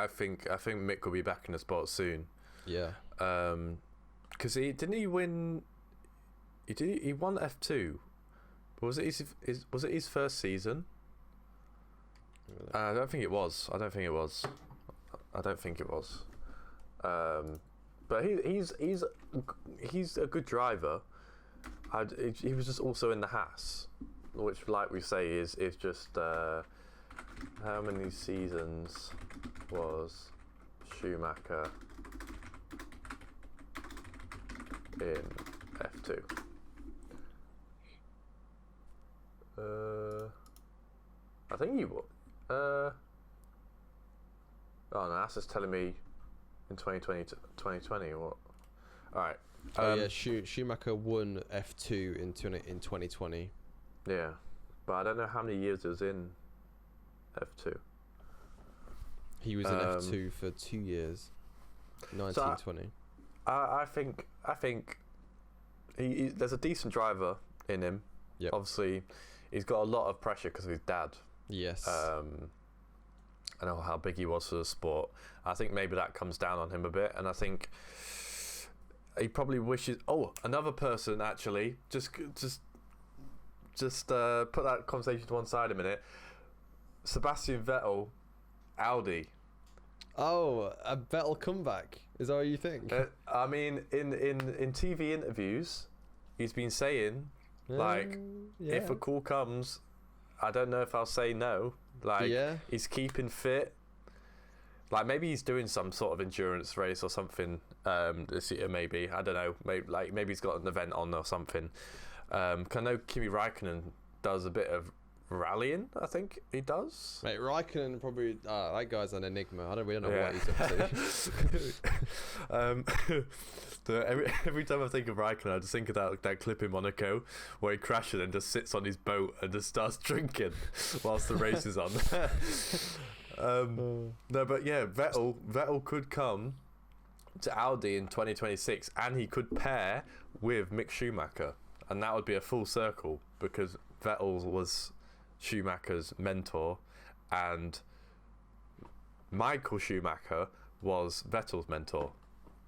think Mick will be back in the sport soon. Yeah. Because he won F2. But was it his first season? I don't think it was. But he's a good driver. he was just also in the Haas, which, like we say, is just how many seasons was Schumacher in F2? I think he was. Oh no, that's just telling me in 2020 what? All right. Yeah, Schumacher won F2 in 2020. Yeah, but I don't know how many years it was in F2. He was in F2 for 2 years, 1920. So I think there's a decent driver in him. Yep. Obviously, he's got a lot of pressure because of his dad. Yes. I know how big he was for the sport. I think maybe that comes down on him a bit, and I think he probably wishes. Oh, another person actually. Just put that conversation to one side a minute. Sebastian Vettel, Audi. Oh, a Vettel comeback. Is that what you think? I mean, in TV interviews, he's been saying if a call comes, I don't know if I'll say no. He's keeping fit. Like maybe he's doing some sort of endurance race or something this year. Maybe I don't know. Maybe he's got an event on or something. 'Cause I know Kimi Räikkönen does a bit of rallying. I think he does. Mate, Räikkönen probably. That guy's an enigma. We don't know what he's up to. Every time I think of Räikkönen, I just think of that clip in Monaco where he crashes and just sits on his boat and just starts drinking whilst the race is on. No, but yeah, Vettel could come to Audi in 2026, and he could pair with Mick Schumacher, and that would be a full circle because Vettel was Schumacher's mentor, and Michael Schumacher was Vettel's mentor.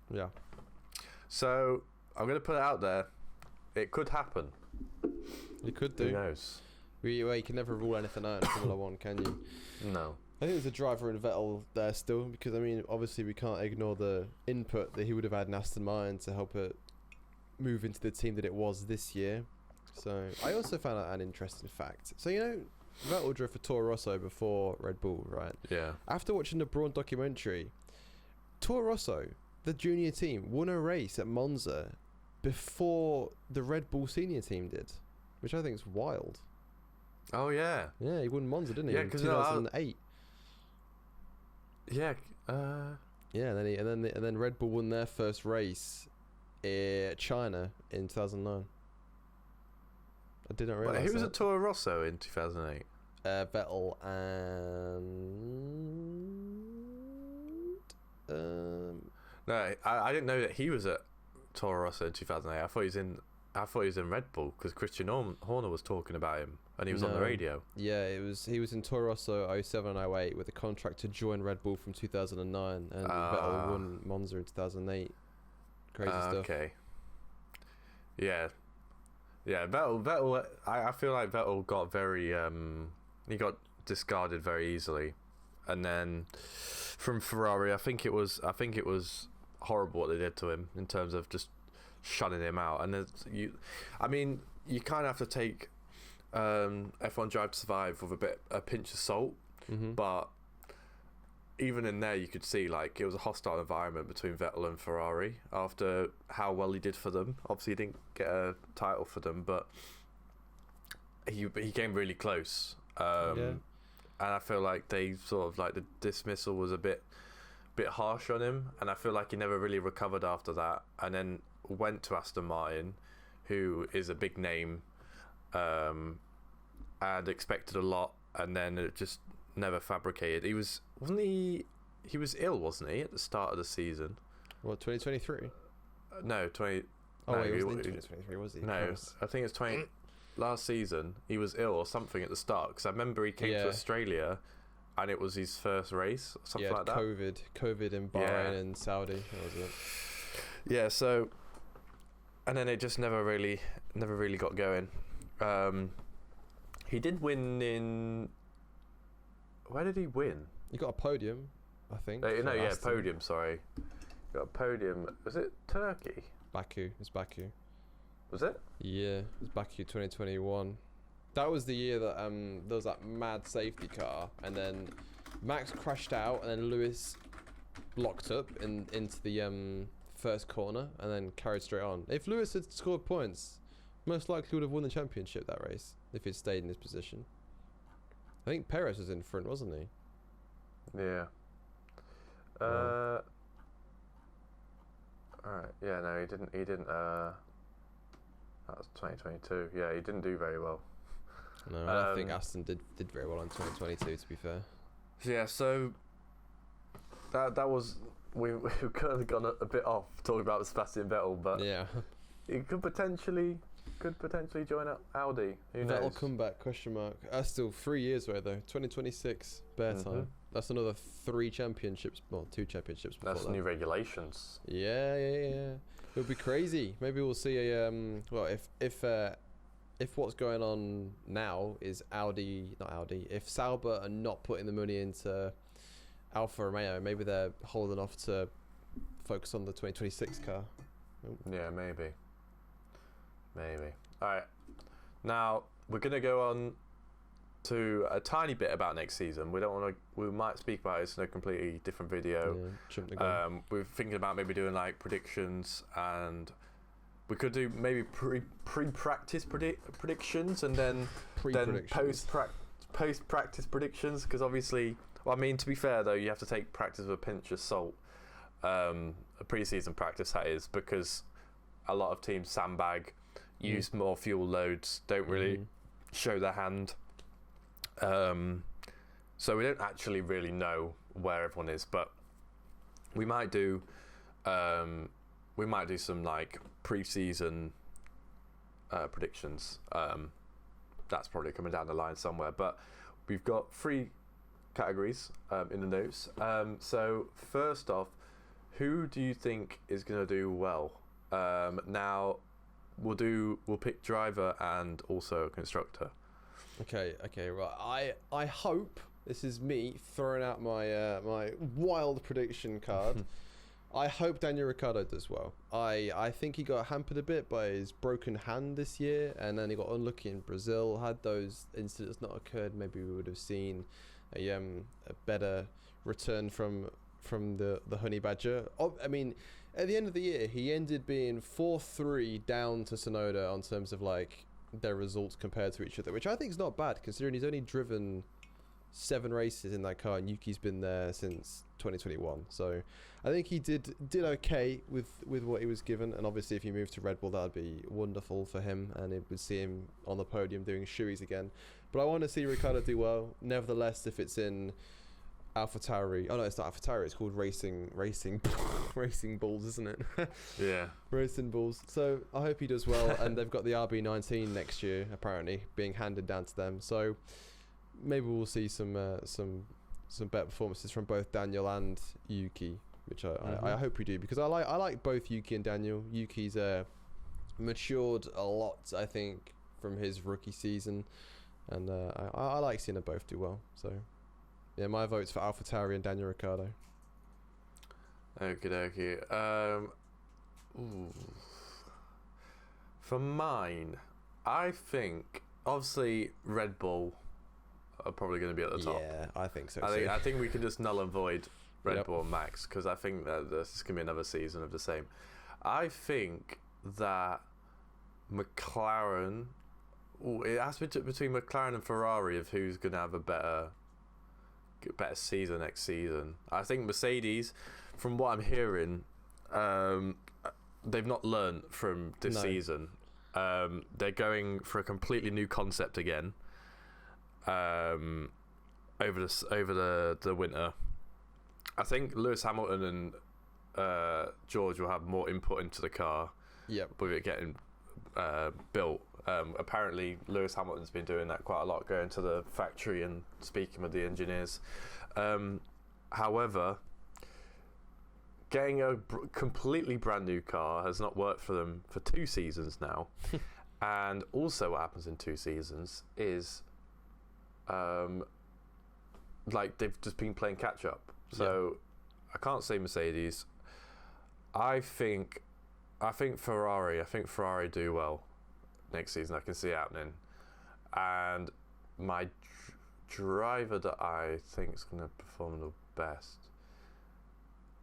Yeah. So I'm going to put it out there. It could happen. It could do. Who knows? You can never rule anything out in Formula 1, can you? No. I think there's a driver in Vettel there still, because I mean, obviously we can't ignore the input that he would have had in Aston Martin to help it move into the team that it was this year. So I also found out an interesting fact. So Vettel drove for Toro Rosso before Red Bull, right? Yeah. After watching the Brawn documentary, Toro Rosso, the junior team, won a race at Monza before the Red Bull senior team did, which I think is wild. Oh yeah. Yeah, he won Monza, didn't he? Yeah, in because 2008. Yeah. Yeah, and then Red Bull won their first race in China in 2009. I didn't realize. Who was at Toro Rosso in 2008? Vettel and No, I didn't know that he was at Toro Rosso in 2008. I thought he was in Red Bull because Christian Horner was talking about him and he was on the radio. Yeah, he was in Toro Rosso 07 and 08 with a contract to join Red Bull from 2009, and Vettel won Monza in 2008. Crazy stuff. Okay. Yeah. Yeah, Vettel. I feel like Vettel got very he got discarded very easily, and then from Ferrari, I think it was horrible what they did to him in terms of just shutting him out. And you kind of have to take F1 Drive to Survive with a pinch of salt, but even in there you could see like it was a hostile environment between Vettel and Ferrari after how well he did for them. Obviously he didn't get a title for them, but he came really close. And I feel like they sort of like the dismissal was a bit harsh on him, and I feel like he never really recovered after that, and then went to Aston Martin, who is a big name, and expected a lot, and then it just never fabricated. He was ill, wasn't he, at the start of the season? What, 2023? No, 20. Oh, no, wait, it wasn't 2023, was he? No, I think it's 20. Last season, he was ill or something at the start, because I remember he came to Australia, and it was his first race, or something like that. COVID in Bahrain and Saudi. That was it. Yeah. So, and then it just never really got going. He did win in. Where did he win? He got a podium, I think. Podium. Sorry, got a podium. Was it Turkey? Baku. It's Baku. Was it? Yeah, it was back in 2021. That was the year that there was that mad safety car, and then Max crashed out, and then Lewis locked up into the first corner, and then carried straight on. If Lewis had scored points, most likely would have won the championship that race if he'd stayed in his position. I think Perez was in front, wasn't he? Yeah. Alright, yeah, no, he didn't, that was 2022. Yeah, he didn't do very well. No, I think Aston did very well in 2022, to be fair. Yeah, so that was, we've kind of gone a bit off talking about Sebastian Vettel, but yeah, he could potentially join Audi. Who knows? Vettel comeback, question mark. That's still 3 years away though. 2026, bare time. That's another 3 championships, well, 2 championships before That's that. new regulations. Yeah. It'll be crazy. Maybe we'll see a well, if what's going on now is not Audi, if Sauber are not putting the money into Alfa Romeo, maybe they're holding off to focus on the 2026 car. Yeah, maybe. Alright, now we're going to go on to a tiny bit about next season. We might speak about it in a completely different video. Yeah, we're thinking about maybe doing like predictions, and we could do maybe pre-practice predictions, and then post-practice predictions, because obviously, well, I mean, to be fair though, you have to take practice with a pinch of salt, a pre-season practice that is, because a lot of teams sandbag, use more fuel loads, don't really show their hand. So we don't actually really know where everyone is, but we might do some like pre-season predictions. That's probably coming down the line somewhere, but we've got 3 categories in the notes. So first off, who do you think is going to do well? Now we'll pick driver and also constructor. Okay, right. I hope, this is me throwing out my my wild prediction card. I hope Daniel Ricciardo does well. I think he got hampered a bit by his broken hand this year, and then he got unlucky in Brazil. Had those incidents not occurred, maybe we would have seen a better return from the Honey Badger. I mean, at the end of the year, he ended being 4-3 down to Tsunoda on terms of like their results compared to each other, which I think is not bad considering he's only driven 7 races in that car, and Yuki's been there since 2021. So I think he did okay with what he was given, and obviously if he moved to Red Bull, that would be wonderful for him, and it would see him on the podium doing shoeies again. But I want to see Ricciardo do well. Nevertheless, if it's in AlphaTauri, oh no, it's not AlphaTauri, it's called Racing Bulls, isn't it? Yeah, Racing Bulls. So I hope he does well, and they've got the RB19 next year apparently being handed down to them. So maybe we'll see some better performances from both Daniel and Yuki, which I hope we do, because I like both Yuki and Daniel. Yuki's matured a lot, I think, from his rookie season, and I like seeing them both do well. So yeah, my vote's for AlphaTauri and Daniel Ricciardo. Okie dokie. For mine, I think obviously Red Bull are probably going to be at the top. Yeah, I think so. I think we can just null and void Red Bull and Max, because I think that this is going to be another season of the same. I think that McLaren, it has to be between McLaren and Ferrari of who's going to have a better season next season. I think Mercedes, from what I'm hearing, they've not learned from this season. They're going for a completely new concept again over the winter. I think Lewis Hamilton and George will have more input into the car. Yep. With it getting built. Apparently Lewis Hamilton's been doing that quite a lot, going to the factory and speaking with the engineers. However, getting a completely brand new car has not worked for them for 2 seasons now. And also what happens in 2 seasons is like they've just been playing catch up. So I can't say Mercedes. I think I think Ferrari do well next season. I can see it happening. And my driver that I think is going to perform the best,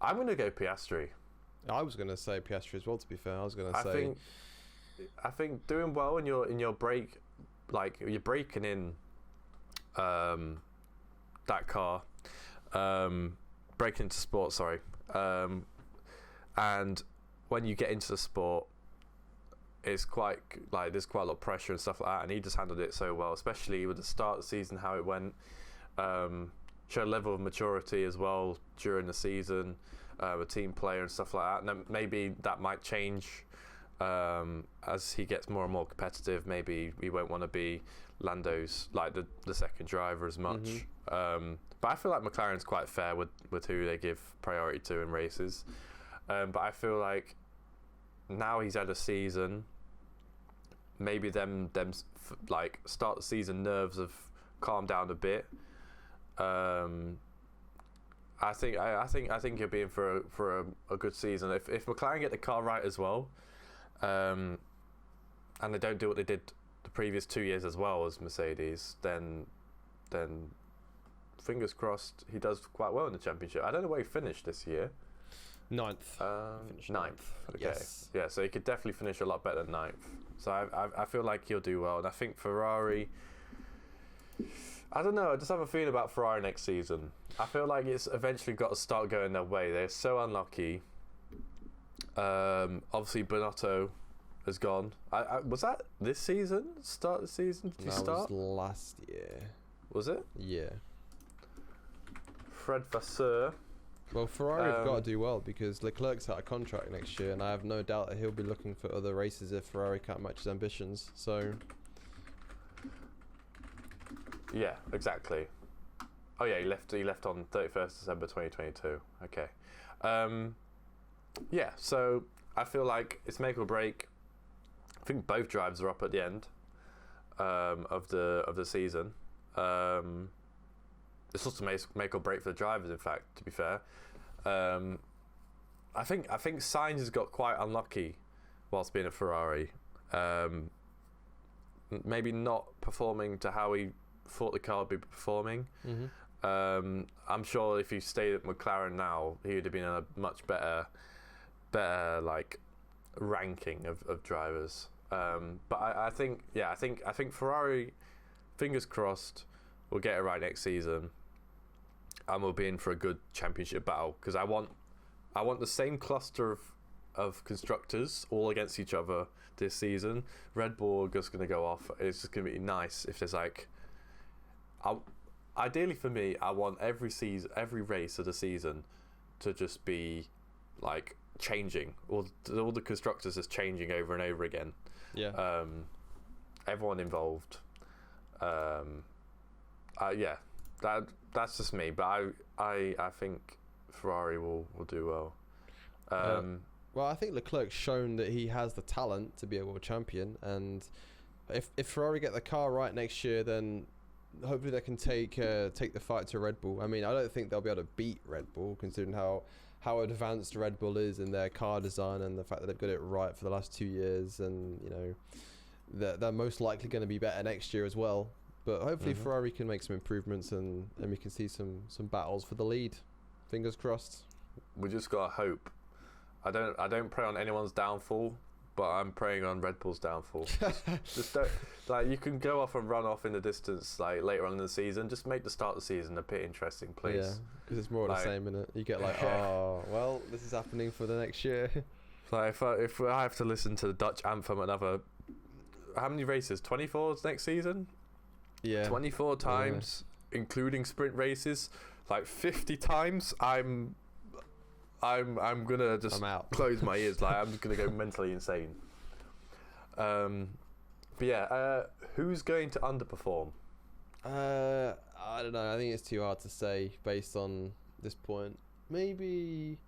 I'm going to go Piastri. I was going to say Piastri as well. To be fair, I was going to say. I think doing well in your break, like you're breaking in that car, breaking into sport. Sorry, and when you get into the sport, it's quite like there's quite a lot of pressure and stuff like that, and he just handled it so well, especially with the start of the season, how it went. Showed a level of maturity as well during the season, a team player and stuff like that. And then maybe that might change as he gets more and more competitive. Maybe we won't want to be Lando's like the second driver as much. But I feel like McLaren's quite fair with who they give priority to in races. But I feel like now he's had a season, maybe them like start the season nerves have calmed down a bit. I think he'll be in for a good season if McLaren get the car right as well, and they don't do what they did the previous 2 years as well as Mercedes. Then fingers crossed he does quite well in the championship. I don't know where he finished this year. Ninth. Ninth. Okay. Yes. Yeah, so he could definitely finish a lot better than ninth. So I feel like he'll do well, and I think Ferrari. I don't know. I just have a feeling about Ferrari next season. I feel like it's eventually got to start going their way. They're so unlucky. Obviously, Binotto has gone. Was that this season? Start the season? Did he start? That was last year. Was it? Yeah. Fred Vasseur. Well, Ferrari have got to do well because Leclerc's out of contract next year, and I have no doubt that he'll be looking for other races if Ferrari can't match his ambitions. So. Yeah, exactly. Oh yeah, he left on 31st December 2022. Okay. Yeah, so I feel like it's make or break. I think both drivers are up at the end of the season. It's also make or break for the drivers, in fact, to be fair. I think Sainz has got quite unlucky whilst being a Ferrari. Maybe not performing to how he thought the car would be performing. I'm sure if he stayed at McLaren now, he would have been in a much better like ranking of drivers. But I think Ferrari, fingers crossed, will get it right next season, and we'll be in for a good championship battle, because I want the same cluster of constructors all against each other this season. Red Bull are just going to go off. It's just going to be nice if there's like, ideally for me, I want every race of the season to just be like changing, all the constructors just changing over and over again. Yeah. Everyone involved. Yeah, that's just me, but I think Ferrari will do well. Well, I think Leclerc's shown that he has the talent to be a world champion, and if Ferrari get the car right next year, then hopefully they can take the fight to Red Bull. I mean, I don't think they'll be able to beat Red Bull, considering how advanced Red Bull is in their car design and the fact that they've got it right for the last 2 years, and you know they're most likely going to be better next year as well. But hopefully Ferrari can make some improvements, and we can see some battles for the lead. Fingers crossed. We just gotta hope. I don't pray on anyone's downfall, but I'm praying on Red Bull's downfall. just don't, like, you can go off and run off in the distance like later on in the season. Just make the start of the season a bit interesting, please. Yeah, because it's more of the same, innit? You get like, oh, well, this is happening for the next year. Like if I have to listen to the Dutch anthem another, how many races? 24 next season? Yeah. 24 times, including sprint races, like 50 times. I'm gonna just close my ears. Like, I'm just gonna go mentally insane. But yeah, who's going to underperform? I don't know. I think it's too hard to say based on this point. Maybe.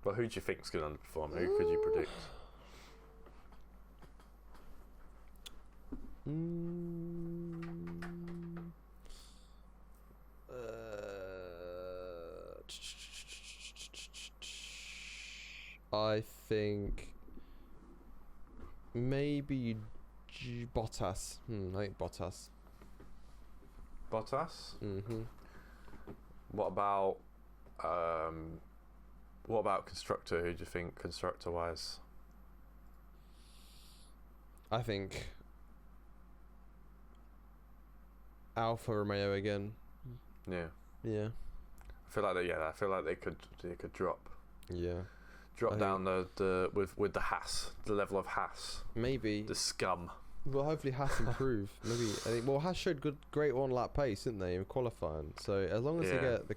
Well, who do you think's going to underperform? Who could you predict? I think maybe Bottas. I think Bottas. Bottas. Mhm. What about constructor? Who do you think constructor wise? I think Alfa Romeo again. Yeah. Yeah. I feel like they could drop Yeah. down the with the Haas, the level of Haas, Maybe. the scum. Well, hopefully Haas improve. Maybe I think. Well, Haas showed great one lap pace, didn't they, in qualifying? So as long as they get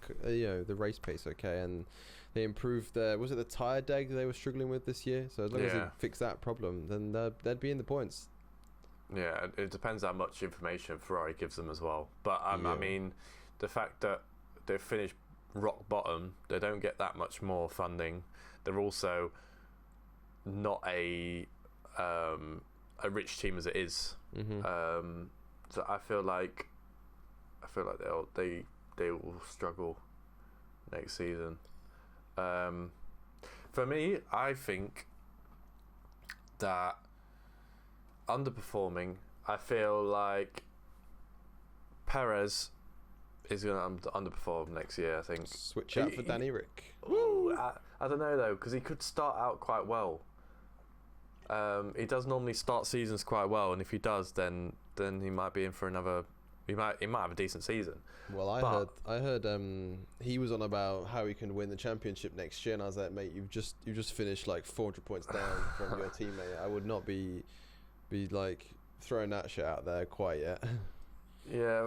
the race pace okay, and they improve was it the tire deg they were struggling with this year? So as long as they fix that problem, then they'd be in the points. Yeah, it depends how much information Ferrari gives them as well. But I mean, the fact that they've finished rock bottom, they don't get that much more funding. They're also not a rich team as it is. Mm-hmm. So I feel like they will struggle next season. For me, I think that underperforming. I feel like Perez is going to underperform next year. I think Switch out for Danny Rick. Ooh, I don't know though, because he could start out quite well. He does normally start seasons quite well, and if he does, then he might be in for another. He might have a decent season. Well, I heard he was on about how he can win the championship next year, and I was like, mate, you've just finished like 400 points down from your teammate. I would not be like throwing that shit out there quite yet. Yeah,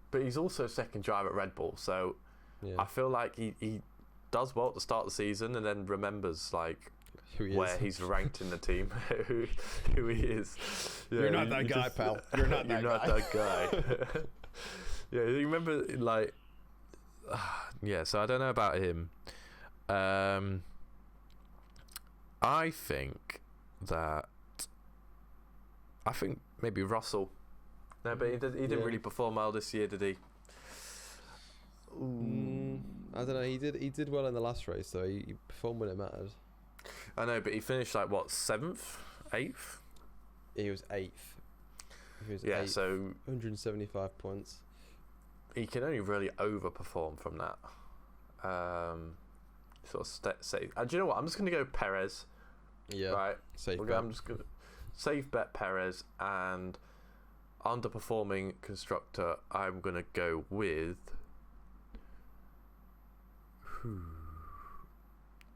but he's also second driver at Red Bull, so I feel like he does well at the start of the season, and then remembers like where he's ranked in the team, who he is. Yeah, You're not that guy, pal. You're not that guy. Yeah, you remember like, yeah. So I don't know about him. I think maybe Russell. No, but he didn't really perform well this year, did he? I don't know. He did well in the last race, though. He performed when it mattered. I know, but he finished like what, 7th, 8th? He was 8th. Yeah, 8th, so 175 points. He can only really overperform from that. Sort of safe. Do you know what? I'm just gonna go Perez. Yeah. Right. Safe. I'm just gonna safe bet Perez, and underperforming constructor. I'm gonna go with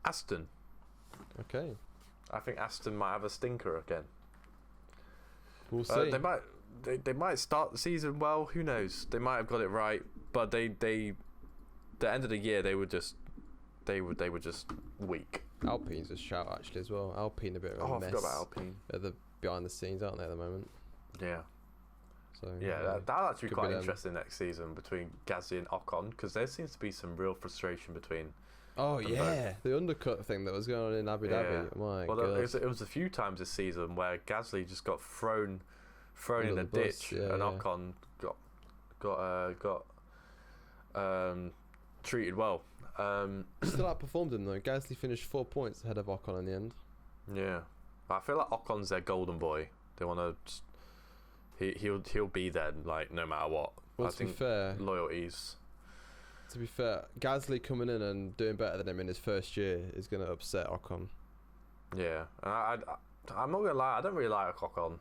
Aston. Okay. I think Aston might have a stinker again. We'll see. They might start the season well. Who knows? They might have got it right, but the end of the year they were just weak. Alpine's a shout actually as well. Alpine a bit of a mess. I forgot about Alpine. They're the behind the scenes, aren't they, at the moment? Yeah. So yeah, that'll actually be quite be interesting next season between Gasly and Ocon, because there seems to be some real frustration between. Oh yeah, the undercut thing that was going on in Abu Dhabi. My God. It was a few times this season where Gasly just got thrown in a ditch, and Ocon got treated well. Still outperformed him though. Gasly finished 4 points ahead of Ocon in the end. Yeah, I feel like Ocon's their golden boy. They want to. He'll be there like no matter what. Well, I to think be fair, loyalties. To be fair, Gasly coming in and doing better than him in his first year is going to upset Ocon. Yeah, and I'm not gonna lie. I don't really like Ocon.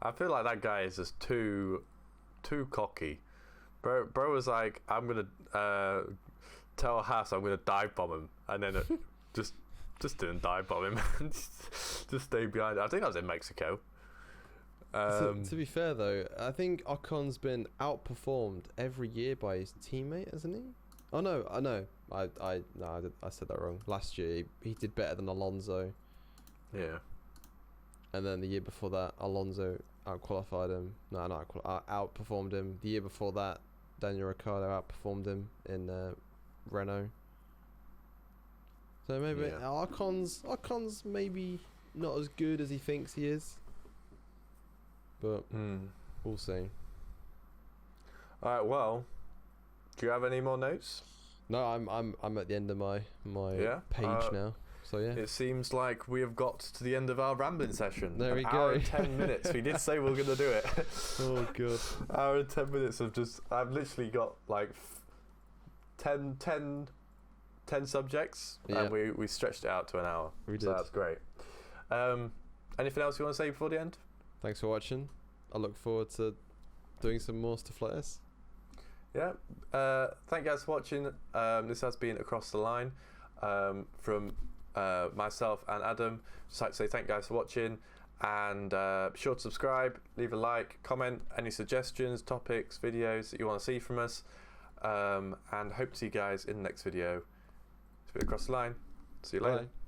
I feel like that guy is just too cocky. Bro was like, I'm gonna tell Haas I'm gonna dive bomb him, and then just didn't dive bomb him. just stayed behind. I think I was in Mexico. To be fair though, I think Ocon's been outperformed every year by his teammate, hasn't he? Oh no, I know. I said that wrong. Last year he did better than Alonso. Yeah. And then the year before that, Alonso outqualified him. No, not outperformed him. The year before that, Daniel Ricciardo outperformed him in Renault. So maybe Ocon's maybe not as good as he thinks he is. But we'll see. Alright, well, do you have any more notes? No, I'm at the end of my Yeah? page now. So yeah. It seems like we have got to the end of our rambling session. There we An go. hour and 10 minutes. We did say we were going to do it. Oh god. Hour and 10 minutes of just, I've literally got like 10 subjects, Yeah. and we stretched it out to an hour. We So did. that's great. Anything else you want to say before the end? Thanks for watching. I look forward to doing some more stuff like this. Yeah. Thank you guys for watching. This has been Across the Line from myself and Adam. Just like to say thank you guys for watching, and be sure to subscribe, leave a like, comment any suggestions, topics, videos that you want to see from us, and hope to see you guys in the next video. It's been Across the Line. See you later. Bye.